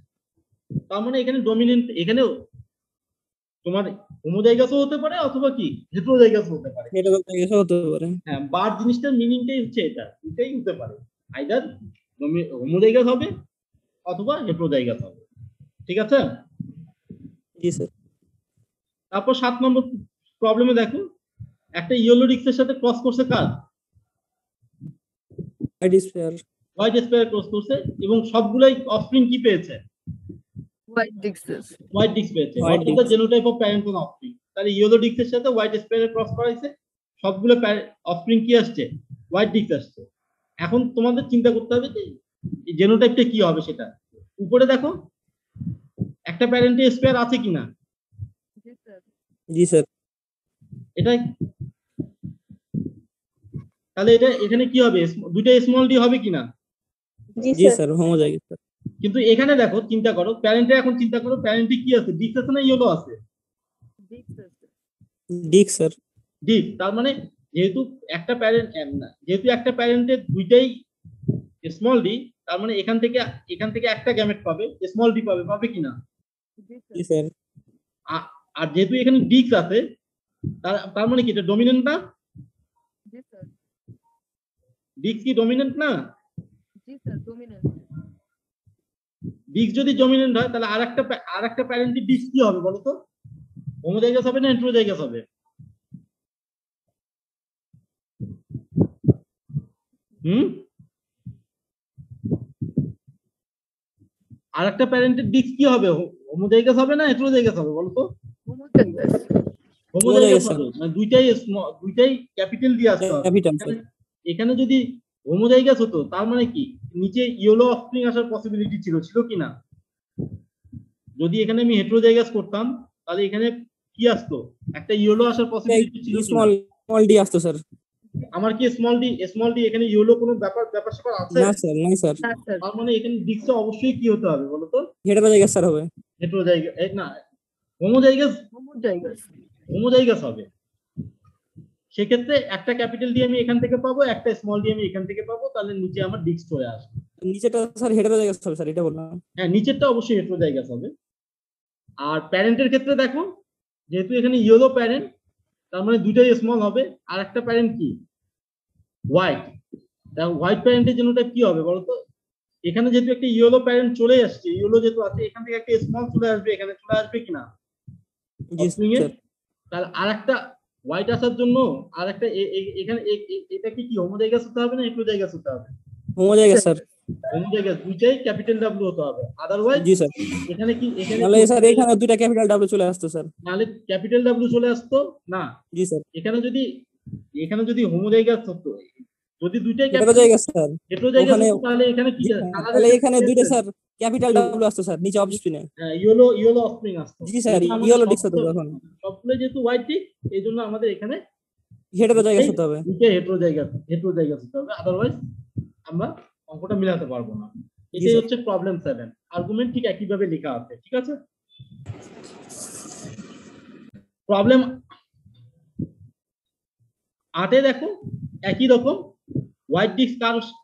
তার মানে এখানে ডমিনেন্ট, এখানেও তোমার হোমোজাইগাসও হতে পারে অথবা কি হেটেরোজাইগাসও হতে পারে। এটা বলতে গেছে হতে পারে। হ্যাঁ, বার জিনিসটার মিনিংটাই হচ্ছে এটা, এটাই হতে পারে, আইদার হোমোজাইগাস হবে অথবা হেটেরোজাইগাস হবে। ঠিক আছে? জি স্যার। তারপর 7 নম্বর প্রবলেমে দেখো, একটা ইয়েলো ডিস্কের সাথে ক্রস করছে কার? White sphere. White sphere cross করছে এবং সবগুলাই অফস্প্রিং কি পেয়েছে? White discs. হোয়াইট ডিস্ক পেয়েছে, White অর্থাৎ disc। Genotype of parent on offspring. তাহলে ইয়েলো ডিস্কের সাথে হোয়াইট স্পেয়ার ক্রস করাইছে, সবগুলো অফস্প্রিং কি আসছে? হোয়াইট ডিস্ক আসছে। এখন তোমাদের চিন্তা করতে হবে যে এই জেনোটাইপটা কি হবে সেটা। উপরে দেখো একটা প্যারেন্টে স্পেয়ার আছে কিনা, জি স্যার। এটা তাহলে এটা এখানে কি হবে, দুইটা স্মল ডি হবে কিনা? জি স্যার, হোমোজাইগাস স্যার। কিন্তু এখানে দেখো, চিন্তা করো প্যারেন্টে, এখন চিন্তা করো প্যারেন্টে কি আছে, ডিস্ক আছে না ইয়েলো আছে? ডিক স্যার। ডিপ, তার মানে যেহেতু একটা প্যারেন্টের দুইটাই স্মল ডি, তার মানে এখান থেকে একটা গ্যামেট পাবে, স্মল ডি পাবে, পাবে কিনা? জি স্যার। আর যেহেতু এখানে ডিক্স আছে, তার মানে কি এটা ডমিনেন্ট না? ডিক্স কি ডমিনেন্ট না? ডিক্স যদি ডমিনেন্ট হয় তাহলে আরেকটা প্যারেন্টের ডিক্স কি হবে বলো তো? হোমোজাইগাস হবে না হেটেরোজাইগাস হবে? আরেকটা প্যারেন্টের ডিক্স কি হবে, হোমোজাইগাস হবে না হেটেরোজাইগাস হবে বলো তো? হোমোজাইগাস হবে, মানে দুইটাই ক্যাপিটাল দিয়ে আসতে হবে। Capital sir. এখানে যদি হোমোজাইগাস হতো তার মানে কি নিচে ইয়েলো অফস্প্রিং আসার পসিবিলিটি ছিল কি না? যদি এখানে আমি হেটেরোজাইগাস করতাম তাহলে এখানে কি আসতো, একটা ইয়েলো আসার পসিবিলিটি ছিল কি না? স্মল ডি আসতো স্যার। আমার কি স্মল ডি এখানে ইয়েলো কোনো ব্যাপার স্যাপার আছে? না স্যার, নাই স্যার। তার মানে এখানে ডিক্সটা অবশ্যই কি হতে হবে বলো তো? হেটেরোজাইগাস স্যার হবে। হেটেরোজাইগাস না, হোমোজাইগাস হবে। সেক্ষেত্রে একটা ক্যাপিটাল ডি আমি এখান থেকে পাবো, একটা স্মল ডি আমি এখান থেকে পাবো, তাহলে নিচে আমার ডিক্স চলে আসবে। নিচেটা স্যার হেটেরোজাইগাস হবে স্যার, এটা বললাম। হ্যাঁ, নিচেরটা অবশ্যই হেটেরোজাইগাস হবে। আর প্যারেন্টের ক্ষেত্রে দেখো, যেহেতু এখানে ইয়েলো প্যারেন্ট, তার মানে দুইটাই স্মল হবে, আর একটা প্যারেন্ট কি হোয়াইট, হোয়াইট প্যারেন্টের জেনোটাইপ কি হবে বলতো? এখানে যেহেতু একটা ইয়েলো প্যারেন্ট চলে আসছে, ইয়েলো যেহেতু আছে, এখান থেকে একটা স্মল চলে আসবে, এখানে চলে আসবে কিনা? জি স্যার। তাহলে আরেকটা হোয়াইট আসার জন্য আরেকটা এখানে এটা কি হোমোজাইগাস হতে হবে না হেটেরোজাইগাস হতে হবে? Homozygous sir. হোমোজাইগাস, দুইটাই ক্যাপিটাল ডাব্লিউ হতে হবে, আদারওয়াইজ জি স্যার। এখানে নাহলে স্যার এখানে দুইটা ক্যাপিটাল ডাব্লিউ চলে আসতো স্যার। নাহলে ক্যাপিটাল ডাব্লিউ চলে আসতো না। জি স্যার। এখানে যদি হোমোজাইগাস হতো, যদি দুইটাই হেটেরোজাইগাস স্যার, হেটেরোজাইগাস হতো, তাহলে এখানে কি তাহলে এখানে দুইটা স্যার ক্যাপিটাল ডাব্লিউ আসতো স্যার, নিচে অফস্প্রিং। ইয়েলো অফস্প্রিং আসতো। জি স্যার, ইয়েলো ডিক্স হতো তখন। সবগুলো যেহেতু হোয়াইট ডিক্স, এই জন্য আমাদের এখানে হেটেরোজাইগাস হতে হবে। দুইটাই হেটেরোজাইগাস হতে হবে, আদারওয়াইজ আমরা অঙ্কটা মিলাতে পারবো না। এটাই স্যার। হচ্ছে প্রবলেম 7। আর্গুমেন্ট ঠিক একইভাবে লেখা আছে, ঠিক আছে? প্রবলেম 8 দেখো একই রকম, হোয়াইট ডিস্ক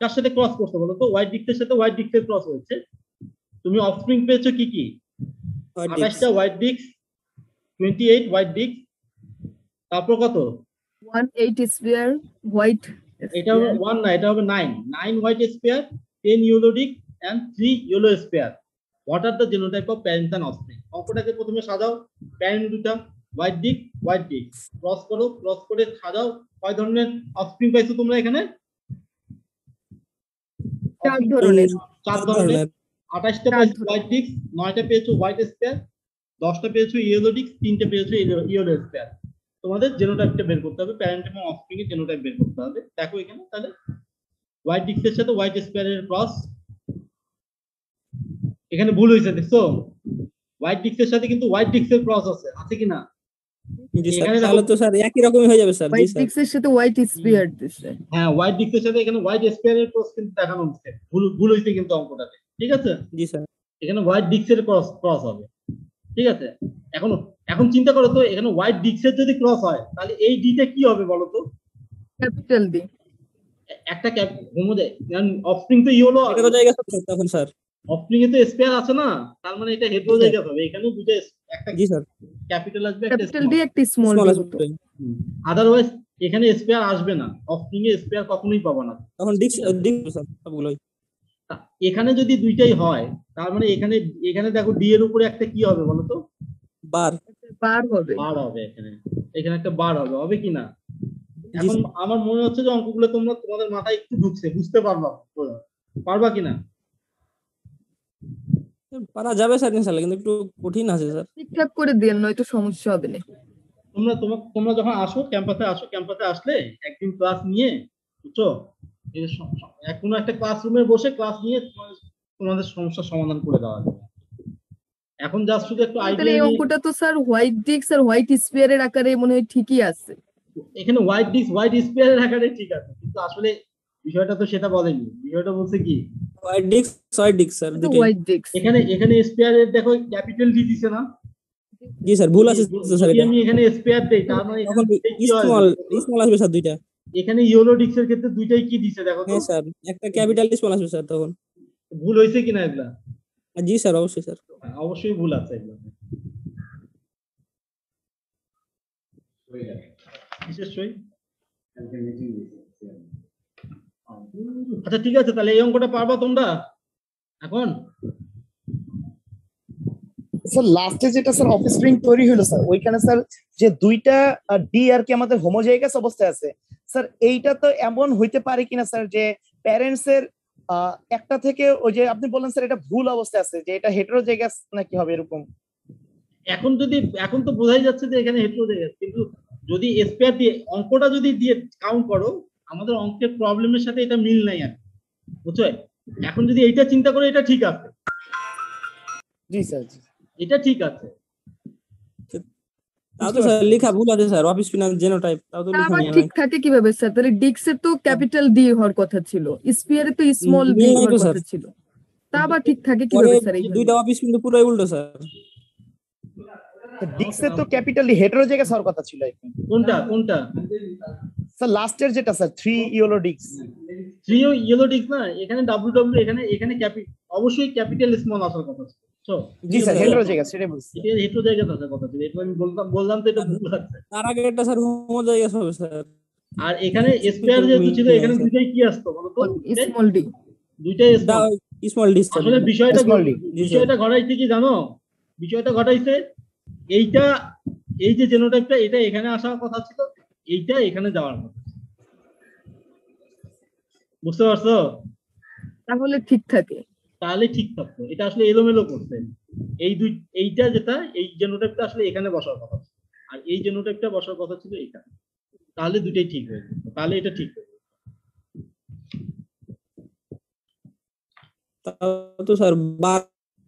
কার সাথে ক্রস করতে বলো তো? হোয়াইট ডিস্কের সাথে হোয়াইট ডিস্কের ক্রস হয়েছে। তুমি অফস্প্রিং পেয়েছো কি 28টা হোয়াইট ডিস্ক, 28 হোয়াইট ডিস্ক, তারপর কত? 18 স্পেয়ার হোয়াইট। এটা হবে 1 না, এটা হবে 9 white sphere, 10 yellow disc and 3 yellow sphere. What are the genotype of parent and offspring? অঙ্কটাকে প্রথমে সাজাও, প্যারেন্ট দুটো হোয়াইট ডিস্ক ক্রস করো, ক্রস করে সাজাও। কয় ধরনের অফস্প্রিং পাইছো তোমরা এখানে? 4 ধরনের। 4 ধরনের। 28টা পেয়েছো হোয়াইট ডিস্ক, 9টা পেয়েছো হোয়াইট স্পেয়ার, 10টা পেয়েছো ইয়েলো ডিস্ক, 3টা পেয়েছো ইয়েলো স্পেয়ার। তোমাদের জেনোটাইপটা বের করতে হবে, প্যারেন্ট এবং অফস্প্রিং এর জেনোটাইপ বের করতে হবে। দেখো এখানে তাহলে হোয়াইট ডিস্কের সাথে হোয়াইট স্পেয়ারের ক্রস, এখানে ভুল হয়েছে দেখছো? হোয়াইট ডিস্কের সাথে কিন্তু হোয়াইট ডিস্কের ক্রস আছে কি না? জি স্যার, এখানে দেখো তাহলে তো স্যার একই রকমই হয়ে যাবে স্যার। জি হোয়াইট স্যার, ডিস্কের সাথে হোয়াইট স্পিয়ার দিচ্ছে। হ্যাঁ হোয়াইট ডিস্কের সাথে এখানে হোয়াইট স্পেয়ারের ক্রস কিন্তু দেখানো হচ্ছে, ভুল হয়েছে কিন্তু অঙ্কটাতে, ঠিক আছে? জি স্যার। এখানে হোয়াইট ডিস্কের ক্রস হবে, ঠিক আছে? এখন চিন্তা করো তো, এখানে হোয়াইট ডিস্কের যদি ক্রস হয় তাহলে এই ডিটা কি হবে বলো তো? Capital D. একটা অফস্প্রিং তো ইয়েলো, এটা তো জায়গা স্যার তখন স্যার। অফস্প্রিং এ তো স্পেয়ার আছে না, তার মানে এটা হেটেরোজাইগাস হবে। এখানে দুটো একটা জি স্যার, ক্যাপিটাল আসবে, একটা ক্যাপিটাল ডি একটা স্মল স্মল ডি আসবে। হতো। আদারওয়াইজ এখানে স্পেয়ার আসবে না, অফস্প্রিং এ স্পেয়ার কখনোই পাবো না। তখন ডিস্ক ডিস্ক স্যার সবগুলোই। এখানে যদি দুইটাই হয় তার মানে এখানে দেখো ডি এর উপরে একটা কি হবে বলো তো? বার। বার হবে। বার হবে, এখানে একটা বার হবে কি না? জি এখন স্যার। আমার মনে হচ্ছে যে অঙ্কগুলো তোমাদের মাথায় একটু ঢুকছে, বুঝতে পারবা কিনা? পারা যাবে স্যার ইনশাআল্লাহ, কিন্তু একটু কঠিন আছে স্যার। ঠিকঠাক করে দেন, নয়তো সমস্যা হবে না। তোমরা যখন আসো ক্যাম্পাসে আসলে একদিন ক্লাস নিয়ে, বুঝছো, এই যে কোনো একটা ক্লাসরুমে বসে ক্লাস নিয়ে তোমাদের সমস্যার সমাধান করে দেওয়া যাবে। এখন জাস্ট শুধু একটু তাহলে আইডিয়া এই নিয়ে, অঙ্কটা তো স্যার হোয়াইট ডিস্ক আর হোয়াইট স্পিয়ারের আকারে মনে হয় ঠিকই আছে। এখানে হোয়াইট স্পেয়ারের আকারে ঠিক আছে, কিন্তু আসলে বিষয়টা তো সেটা বলেনি। বিষয়টা বলছে কি, হোয়াইট ডিস্ক স্যার দুটোই। White disc. এখানে স্পেয়ারের দেখো ক্যাপিটাল ডি দিছে না? জি স্যার, ভুল আছে স্যার। যদি এটা আমি এখানে স্পেয়ার দেই তার মানে তখন এখানে কি হয়? স্মল আসবে স্যার দুইটা। এখানে ইয়েলো ডিস্কের ক্ষেত্রে দুইটাই কি দিছে দেখো তো? হ্যাঁ স্যার, একটা ক্যাপিটাল স্মল আসবে স্যার তখন। ভুল হয়েছে কিনা এগুলা? জি স্যার, অবশ্যই স্যার। অবশ্যই ভুল আছে এগুলা। নিশ্চয়ই। আচ্ছা ঠিক আছে, তাহলে এই অঙ্কটা পারবা তোমরা এখন? স্যার লাস্টে যেটা স্যার অফ স্প্রিং তৈরি হলো স্যার, ওইখানে স্যার যে দুইটা ডি আর কি আমাদের হোমোজাইগাস অবস্থায় আছে স্যার, এইটা তো এমন হইতে পারে কিনা স্যার যে প্যারেন্টস এর একটা থেকে, ওই যে আপনি বললেন স্যার এটা ভুল অবস্থায় আছে, যে এটা হেটেরোজাইগাস নাকি হবে এরকম? এখন তো বোঝাই যাচ্ছে যে এখানে হেটেরোজাইগাস, কিন্তু যদি স্পেয়ার দিয়ে অঙ্কটা যদি দিয়ে কাউন্ট করো, আমাদের অঙ্কের প্রবলেমের সাথে এটা মিল নাই আর, বুঝছো? এখন যদি এইটা চিন্তা করো, এটা ঠিক আছে। জি স্যার, এটা ঠিক আছে। তাও তো স্যার লেখা ভুল আছে স্যার, অফিস ফিনান্স জেনোটাইপ তাও তো লেখা আবার নেই। ঠিক থাকে কিভাবে স্যার? তাহলে ডিস্কের তো ক্যাপিটাল ডি হওয়ার কথা ছিল, স্পিয়ারে তো স্মল ডি মিল নাই হওয়ার তো স্যার। কথা ছিল। তা আবার ঠিক থাকে পরে কিভাবে স্যার? এইভাবে দুইটা অফিস কিন্তু পুরোই উল্টো স্যার। ডিক্সের তো ক্যাপিটাল ডি হেটেরোজাইগাস হওয়ার কথা ছিল। কোনটা স্যার লাস্টের যেটা স্যার 3 ইয়েলো ডিক্স, 3 ইয়েলো ডিস্ক না, এখানে ডব্লিউ এখানে অবশ্যই ক্যাপিটাল স্মল আসার কথা ছিল। জি স্যার হেটেরোজাইগাস, সেটাই বলছি। এটা হেটেরোজাইগাস আসার কথা ছিল, এটা আমি বললাম তো এটা ভুল আছে। তার আগে একটা স্যার হোমোজাইগাস হবে স্যার। আর এখানে স্পেয়ার যেহেতু ছিল, এখানে দুইটাই কি আসতো বলো তো? Small D. দুইটাই small। স্মল ডিস্ক আসলে বিষয়টা ঘটাইছে কি জানো? বিষয়টা ঘটাইছে এইটা, এই যে জেনোটাইপটা এটা এখানে আসার কথা ছিল, এইটা এখানে যাওয়ার কথা। বুঝতে পারছো? তাহলে ঠিক থাকে। তাহলে ঠিক থাকতো। এটা আসলে এলোমেলো করছে। এইটা যেটা, এই জেনোটাইপটা আসলে এখানে বসার কথা ছিল, আর এই জেনোটাইপটা বসার কথা ছিল এখানে। তাহলে দুইটাই ঠিক হয়ে যেত, তাহলে এটা ঠিক হয়ে যেত। তাও তো স্যার বার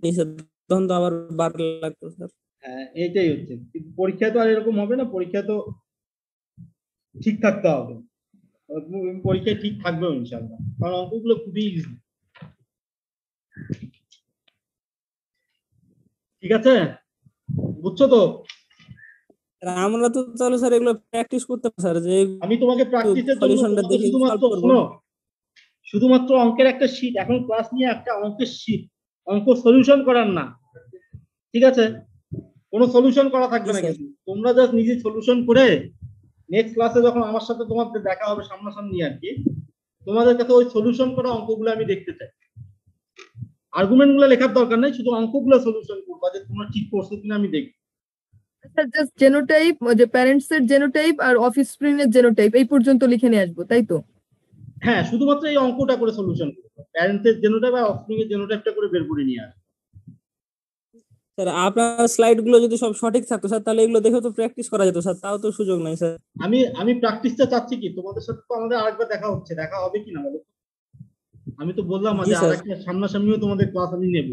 নেই স্যার, তখন তো আবার বার লাগতো স্যার। হ্যাঁ এইটাই হচ্ছে, কিন্তু পরীক্ষায় তো আর এরকম হবে না। পরীক্ষা তো ঠিক থাকতে হবে, পরীক্ষায় ঠিক থাকবেও ইনশাআল্লাহ, কারণ অঙ্কগুলো খুবই ইজি। ঠিক আছে, বুঝছো তো? আমরা তো তাহলে স্যার এগুলো প্র্যাকটিস করতে হবে স্যার, যে আমি তোমাকে প্র্যাকটিসের জন্য সলিউশনটা দেখে শুধুমাত্র সলভ করব। শুধুমাত্র অঙ্কের একটা শীট, এখন ক্লাস নিয়ে একটা অঙ্কের শীট, অঙ্ক সলিউশন করার না, ঠিক আছে? কোনো সলিউশন করা থাকবে না, কিন্তু তোমরা জাস্ট নিজে সলিউশন করে নেক্সট ক্লাসে যখন আমার সাথে তোমাদের দেখা হবে সামনাসামনি আর কি, তোমাদের কাছে ওই সলিউশন করা অঙ্কগুলো আমি দেখতে চাই। আর্গুমেন্ট গুলো লেখার দরকার নাই, শুধু অঙ্কগুলো সলিউশন করবা, যে তোমরা ঠিক করছো কিনা আমি দেখি। স্যার জাস্ট জেনোটাইপ, যে প্যারেন্টস এর জেনোটাইপ আর অফিস স্প্রিং এর জেনোটাইপ এই পর্যন্ত লিখে নিয়ে আসবো, তাই তো? হ্যাঁ, শুধুমাত্র এই অঙ্কটা করে সলিউশন করবো, প্যারেন্টসের জেনোটাইপ আর অফস্প্রিং এর জেনোটাইপটা করে বের করে নিয়ে আসবো। স্যার আপনার স্লাইড গুলো যদি সব সঠিক থাকতো স্যার, তাহলে এগুলো দেখে তো প্র্যাকটিস করা যেত স্যার, তাও তো সুযোগ নাই স্যার। আমি প্র্যাকটিসটা চাচ্ছি কি, তোমাদের সাথে তো আমাদের আরেকবার দেখা হচ্ছে, দেখা হবে কিনা বলো? আমি তো বললাম যে আরেকটা সামনাসামনিও তোমাদের ক্লাস আমি নেব,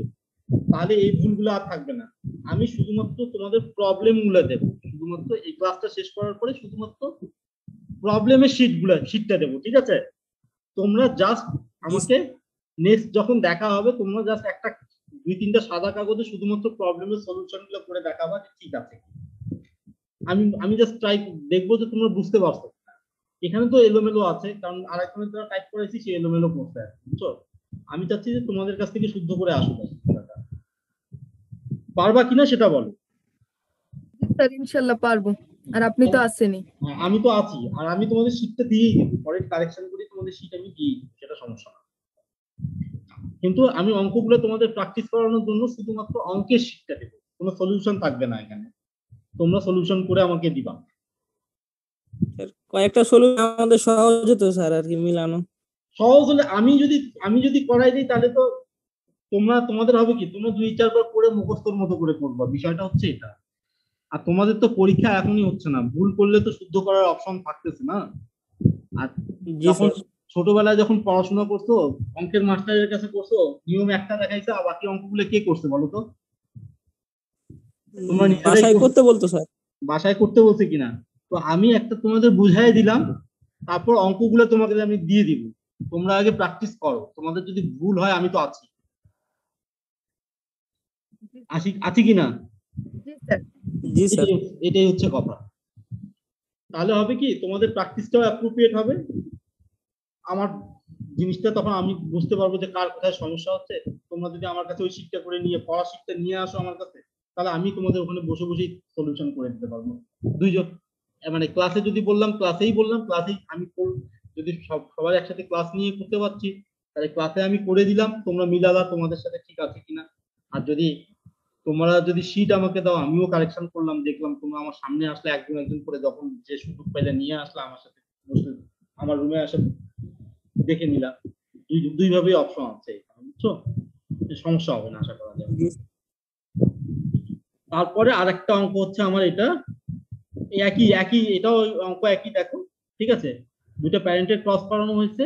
তাহলে এই ভুলগুলো আর থাকবে না। আমি শুধুমাত্র তোমাদের প্রবলেম গুলো দেবো, শুধুমাত্র এই ক্লাসটা শেষ করার পরে শুধুমাত্র প্রবলেমের শিটটা দেবো, ঠিক আছে? তোমরা জাস্ট আমাকে নেক্সট যখন দেখা হবে তোমরা জাস্ট একটা 2-3টা সাদা কাগজে শুধুমাত্র প্রবলেমের সলিউশন গুলো করে দেখাবা যে ঠিক আছে। আমি জাস্ট ট্রাই দেখবো যে তোমরা বুঝতে পারছো। এখানে তো এলোমেলো আছে, কারণ আরেকজনে যারা টাইপ করেছি সে এলোমেলো করতে আছে, বুঝছো? আমি চাচ্ছি যে তোমাদের কাছ থেকে শুদ্ধ করে আসবে। পারবা কিনা সেটা বলো। স্যার ইনশাল্লাহ পারবো, আর আপনি তো আসেনি। হ্যাঁ, আমি তো আছি, আর আমি তোমাদের শীটটা দিয়েই দেবো, পরে কারেকশন করি তোমাদের শীট আমি দিই, সেটা সমস্যা না। কিন্তু আমি অঙ্কগুলো তোমাদের প্র্যাকটিস করানোর জন্য শুধুমাত্র অঙ্কের শীটটা দেবো, কোনো সলিউশন থাকবে না এখানে, তোমরা সলিউশন করে আমাকে দিবা। কয়েকটা সলিউশন আমাদের সহজ হতো স্যার আর কি মিলানো। সহজ হলে আমি যদি করাই দিই তাহলে তো তোমাদের হবে কি, তোমরা 2-4 বার করে মুখস্থর মতো করে করবা, বিষয়টা হচ্ছে এটা। আর তোমাদের তো পরীক্ষা এখনই হচ্ছে না, ভুল করলে তো শুদ্ধ করার অপশন থাকতেছে না। আর যখন ছোটবেলায় যখন পড়াশোনা করছো, অঙ্কের মাস্টারের কাছে করছো, নিয়ম একটা দেখাইছে, আর বাকি অঙ্কগুলো কে করছে বলো তো? তোমরা বাসায় করতে বলতো স্যার। বাসায় করতে বলছে কিনা? তো আমি একটা তোমাদের বুঝাই দিলাম, তারপর অঙ্কগুলো তোমাকে আমি দিয়ে দিব, তোমরা আগে প্র্যাকটিস করো। তোমাদের যদি ভুল হয় আমি তো আছি কিনা? জি স্যার। এটাই হচ্ছে কথা। তাহলে হবে কি, তোমাদের প্র্যাকটিসটাও অ্যাপ্রোপ্রিয়েট হবে, আমার জিনিসটা তখন আমি বুঝতে পারবো যে কার কোথায় সমস্যা হচ্ছে। তোমরা যদি আমার কাছে ওই শিটটা করে নিয়ে পড়া শিটটা নিয়ে আসো আমার কাছে, তাহলে আমি তোমাদের ওখানে বসে বসেই সলিউশন করে দিতে পারবো। দুইজন মানে ক্লাসে যদি বললাম ক্লাসেই আমি যদি সবাই একসাথে ক্লাস নিয়ে করতে পারছি, তাহলে ক্লাসে আমি করে দিলাম, তোমরা মিলালা তোমাদের সাথে ঠিক আছে কিনা। আর তোমরা যদি শিট আমাকে দাও, আমিও কারেকশন করলাম, দেখলাম তোমরা আমার সামনে আসলে একজন করে, যখন যে সুযোগ পাইলে নিয়ে আসলে আমার সাথে বসে আমার রুমে আসে দেখে নিলাম। দুই ভাবেই অপশন আছে, বুঝছো? সমস্যা হবে না আশা করা যায়। তারপরে আরেকটা অঙ্ক হচ্ছে আমার এটা একই এটাও অঙ্ক একই, দেখো ঠিক আছে? দুটো প্যারেন্টের ক্রস করানো হয়েছে,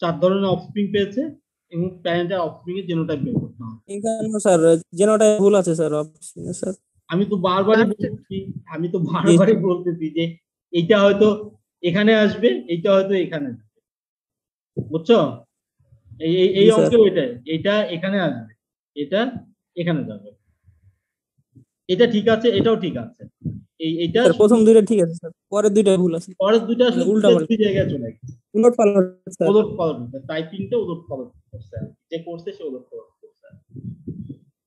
4 ধরনের অফস্প্রিং পেয়েছে, এবং প্যারেন্টের অফস্প্রিং এর জেনোটাইপ বের করতে হবে। এখানে স্যার জেনোটাইপ ভুল আছে স্যার অফস্প্রিং এর স্যার। আমি তো বারবারই বলতেছি যে এইটা হয়তো এখানে আসবে, এইটা হয়তো এখানে আসবে, বুঝছো? এই অঙ্কে এটা এখানে আসবে, এটা এখানে যাবে, এটা ঠিক আছে, এটাও ঠিক আছে। এইটা প্রথম দুইটা ঠিক আছে স্যার, পরের দুইটা ভুল আছে। পরের দুইটা উল্টা দুই জায়গায় চলে গেছে, উলটপালট স্যার। উলটপালট, টাইপিংটা উলটপালট করছে, যে করছে সে উলটপালট করছে,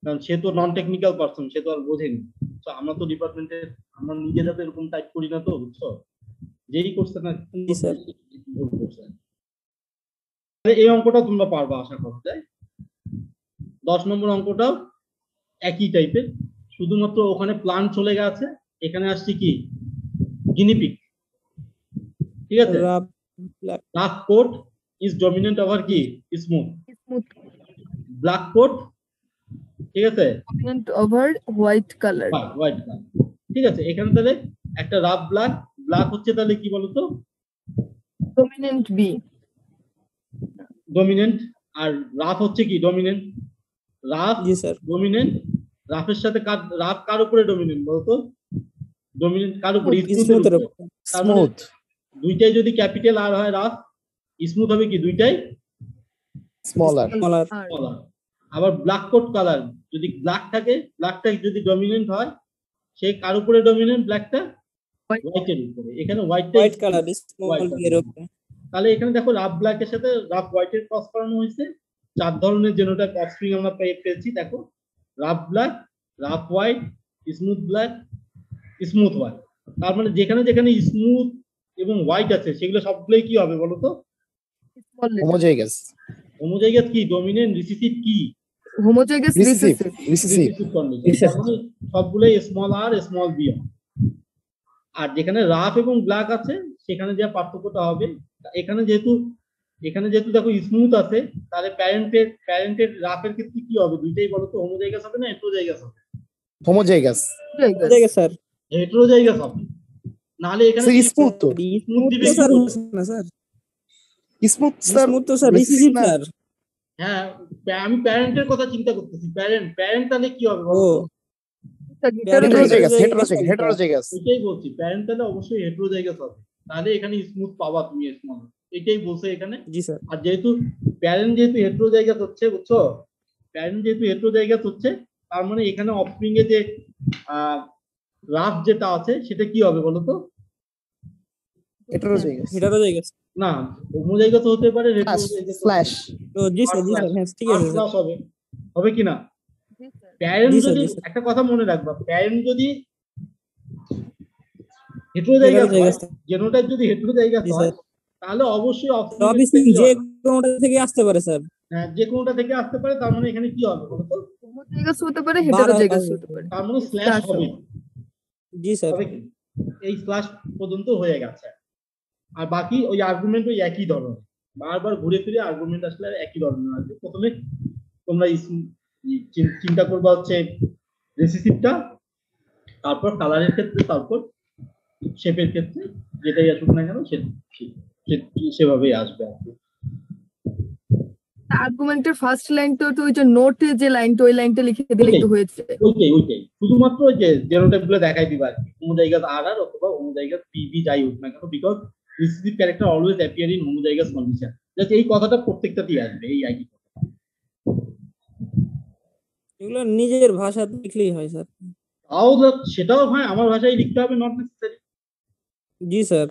কারণ সে তো নন টেকনিক্যাল পারসন, সে তো আর বোঝেনি। তো আমরা তো ডিপার্টমেন্টে আমরা নিজেরা তো এরকম টাইপ করি না, তো বুঝছো? যেই করছে না ভুল করছে। এই অঙ্কটা তোমরা পারবা আশা করা যায়। 10 নম্বর অঙ্কটাও একই টাইপের, শুধুমাত্র ওখানে প্লান চলে গেছে, এখানে আসছে কি গিনিপিগ, ঠিক আছে? Rough coat is dominant over কি স্মুথ, ব্ল্যাক কোট, ঠিক আছে, ডমিনেন্ট ওভার হোয়াইট কালার, ঠিক আছে? এখানে তাহলে একটা রাফ ব্ল্যাক হচ্ছে, তাহলে কি বলতো? Dominant B, dominant. আর রাফ হচ্ছে কি ডমিনেন্ট, রাফ ডমিনেন্ট। রাফের সাথে রাফ কার উপরে ডমিনেন্ট বলতো? ডমিনেন্ট কার উপরে? স্মুথের উপরে। স্মুথ দুইটাই যদি ক্যাপিটাল আর হয় রাফ, স্মুথ হবে কি দুইটাই স্মলার। আবার ব্ল্যাক কোট কালার, যদি ব্ল্যাক থাকে, ব্ল্যাকটা যদি ডমিনেন্ট হয়, সে কার উপরে ডমিনেন্ট? ব্ল্যাকটা হোয়াইটের উপরে। এখানে হোয়াইট কালার স্মল বি এর উপরে। তাহলে এখানে দেখো রাফ ব্ল্যাকের সাথে রাফ হোয়াইটের ক্রস করানো হয়েছে, 4 ধরনের জেনোটাইপ অফস্প্রিং আমরা পেয়েছি। দেখো rough black, rough white, smooth black, smooth white. তার মানে যেখানে যেখানে স্মুথ এবং হোয়াইট আছে সেগুলো সবগুলোই কি হবে বলো তো? হোমোজাইগাস। হোমোজাইগাস কি? ডমিনেন্ট রিসিসিভ কি? হোমোজাইগাস রিসিসিভ কন্ডিশন, মানে সবগুলোই স্মল আর স্মল বি। আর যেখানে রাফ এবং ব্ল্যাক আছে সেখানে যে পার্থক্যটা হবে, এখানে যেহেতু দেখো স্মুথ আছে, তাহলে প্যারেন্টের রাফের ক্ষেত্রে কি হবে? দুইটাই বলো তো, হোমোজাইগাস হবে না হেটেরোজাইগাস হবে? হোমোজাইগাস স্যার, হেটেরোজাইগাস হবে। নালে এখানে স্মুথ তো স্মুথ দিবে না স্যার, স্মুথ স্যার, স্মুথ তো স্যার রিসিসিভ স্যার। হ্যাঁ, আমি প্যারেন্টের কথা চিন্তা করতেছি। প্যারেন্ট তাহলে কি হবে ও বলো তো? হেটারোজাইগাস heterozygous হেটারোজাইগাস এটাই বলছি, প্যারেন্ট তাহলে অবশ্যই হেটেরোজাইগাস হবে, তাহলে এখানে স্মুথ পাবা তুমি স্মল। এটাই বলছে এখানে। জি স্যার। আর যেহেতু প্যারেন্ট যেহেতু হেটেরোজাইগাস হচ্ছে, বুঝছো, প্যারেন্ট যেহেতু হেটেরোজাইগাস হচ্ছে, তার মানে এখানে অফস্প্রিং এ যে রাফ যেটা আছে সেটা কি হবে বলো তো? হেটারোজাইগাস heterozygous না, হোমোজাইগাস হতে পারে, হেটেরোজাইগাস স্ল্যাশ ও জি স্যার, জি স্যার, হ্যাঁ ঠিক আছে স্যার। হবে, হবে কি না? প্যারেন্ট জি স্যার, যদি, জি স্যার। একটা কথা মনে রাখবা, প্যারেন্ট যদি হেটেরোজাইগাস হয়, heterozygous জেনোটাইপ যদি হেটেরোজাইগাস জি হয়, স্যার। তাহলে অবশ্যই অফস্প্রিং অবশ্যই যে কোনোটা থেকে আসতে পারে স্যার। হ্যাঁ, যে কোনোটা থেকে আসতে পারে, তার মানে এখানে কি হবে বলতো? হোমোজাইগাস হতে পারে, বার হেটারোজাইগাস হতে পারে। তার মানে স্ল্যাশ Slash হবে, জি স্যার। হবে কি? এই স্ল্যাশ পর্যন্ত হয়ে গেছে। আর বাকি ওই আর্গুমেন্ট ওই একই ধরনের, বারবার ঘুরে ফিরে আর্গুমেন্ট আসলে একই ধরনের আসবে। প্রথমে তোমরা চিন্তা করবা হচ্ছে রেসিসিভটা, তারপর কালারের ক্ষেত্রে, তারপর শেপের ক্ষেত্রে, যেটাই আসুক না কেন সেভাবেই আসবে আর কি। আর্গুমেন্টের ফার্স্ট লাইনটা তো ওই যে নোটে যে লাইনটা, ওই লাইনটা লিখে দিলেই তো হয়েছে। ওইটাই শুধুমাত্র ওই যে জেনোটাইপ গুলো দেখাই দিবা আর কি, হোমোজাইগাস আর অথবা হোমোজাইগাস পিবি যাই হোক না কেন, because recessive character always appear in homozygous condition. Just এই কথাটা প্রত্যেকটাতেই আসবে, এই একই কথা। এগুলো নিজের ভাষাতে লিখলেই হয় স্যার। সেটাও হয়, আমার ভাষায় লিখতে হবে, নট নেসেসারি। জি স্যার,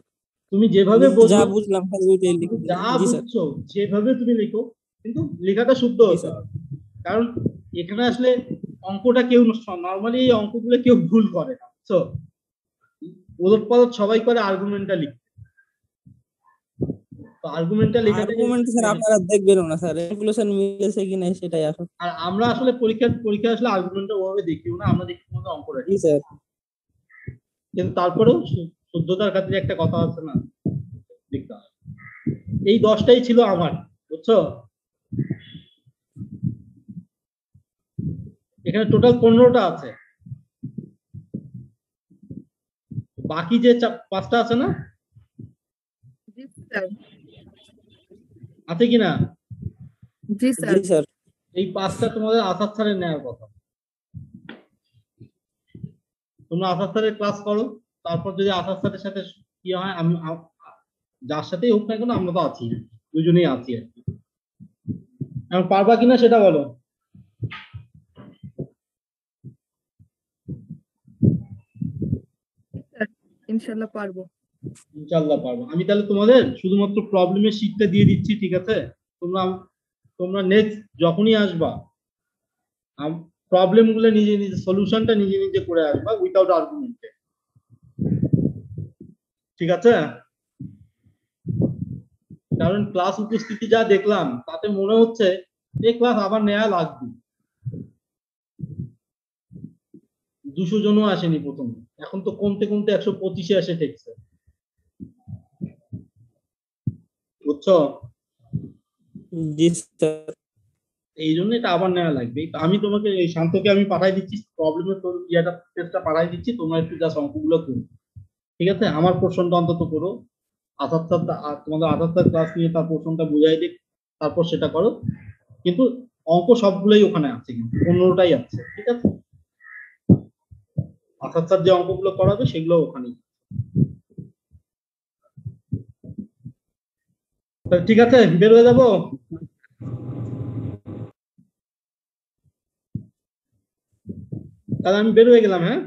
তুমি যেভাবে যা বোঝো, বুঝলাম স্যার ওইটাই লিখে যা দিলাম। জি স্যার। বুঝছো যেভাবে তুমি লিখো, কিন্তু লেখাটা শুদ্ধ জি হতে স্যার। হবে। কারণ এখানে আসলে অঙ্কটা কেউ নর্মালি এই অঙ্কগুলো কেউ ভুল করে না, বুঝছো, ওলট পালট সবাই করে আর্গুমেন্টটা লিখতে। তো আর্গুমেন্টটা লেখাটা, আর্গুমেন্ট স্যার আপনারা দেখবেন না স্যার, ইনক্লুশন মিলেছে কিনা সেটাই আসলে। আর আমরা আসলে পরীক্ষা আসলে আর্গুমেন্টটা ওভাবে দেখিও না, আমরা দেখি মধ্যে অঙ্কটা। জি স্যার। কিন্তু তারপরেও শুদ্ধতার ক্ষেত্রে একটা কথা আছে না, লিখতে হয়। এই 10টাই ছিল আমার, বুঝছো, এখানে টোটাল 15টা আছে, বাকি যে 5টা আছে না, জি স্যার। আছে কিনা? জি স্যার। জি স্যার। এই 5টা তোমাদের আসাদ স্যারের নেওয়ার কথা। তোমরা আসাদ স্যারের ক্লাস করো, তারপর যদি আসাদ স্যারের সাথে কি হয়, আমি যার সাথেই হোক না কেন, আমরা তো আছি, দুজনেই আছি আর কি। এখন পারবা কিনা সেটা বলো। ইনশাআল্লাহ পারবো। ইনশাআল্লাহ পারবো। আমি তাহলে তোমাদের শুধুমাত্র প্রবলেমের শীটটা দিয়ে দিচ্ছি, ঠিক আছে? তোমরা নেক্সট যখনই আসবা, প্রবলেম গুলো নিজে নিজে, সলিউশনটা নিজে নিজে করে আসবা উইথাউট আর্গুমেন্টে, ঠিক আছে? কারণ ক্লাস উপস্থিতি যা দেখলাম, তাতে মনে হচ্ছে এই ক্লাস আবার নেওয়া লাগবে। 200 জনও আসেনি প্রথমে, এখন তো কমতে কমতে 125-এ আসে ঠেকছে, বুঝছো? জি স্যার। এই জন্য এটা আবার নেওয়া লাগবে। তো আমি তোমাকে, এই শান্তকে আমি পাঠাই দিচ্ছি, প্রবলেমের টেস্টটা পাঠাই দিচ্ছি, তোমরা একটু জাস্ট অঙ্কগুলো করো, ঠিক আছে? আমার পোর্শনটা অন্তত করো, তোমাদের 78 ক্লাস নিয়ে তার পোর্শনটা বুঝাই দিক, তারপর সেটা করো। কিন্তু অঙ্ক সবগুলোই ওখানে আছে, কিন্তু 15টাই আছে, ঠিক আছে? 78 যে অঙ্কগুলো করাবে সেগুলো ওখানেই। ঠিক আছে, বের হয়ে যাবো। তাহলে আমি বের হয়ে গেলাম, হ্যাঁ।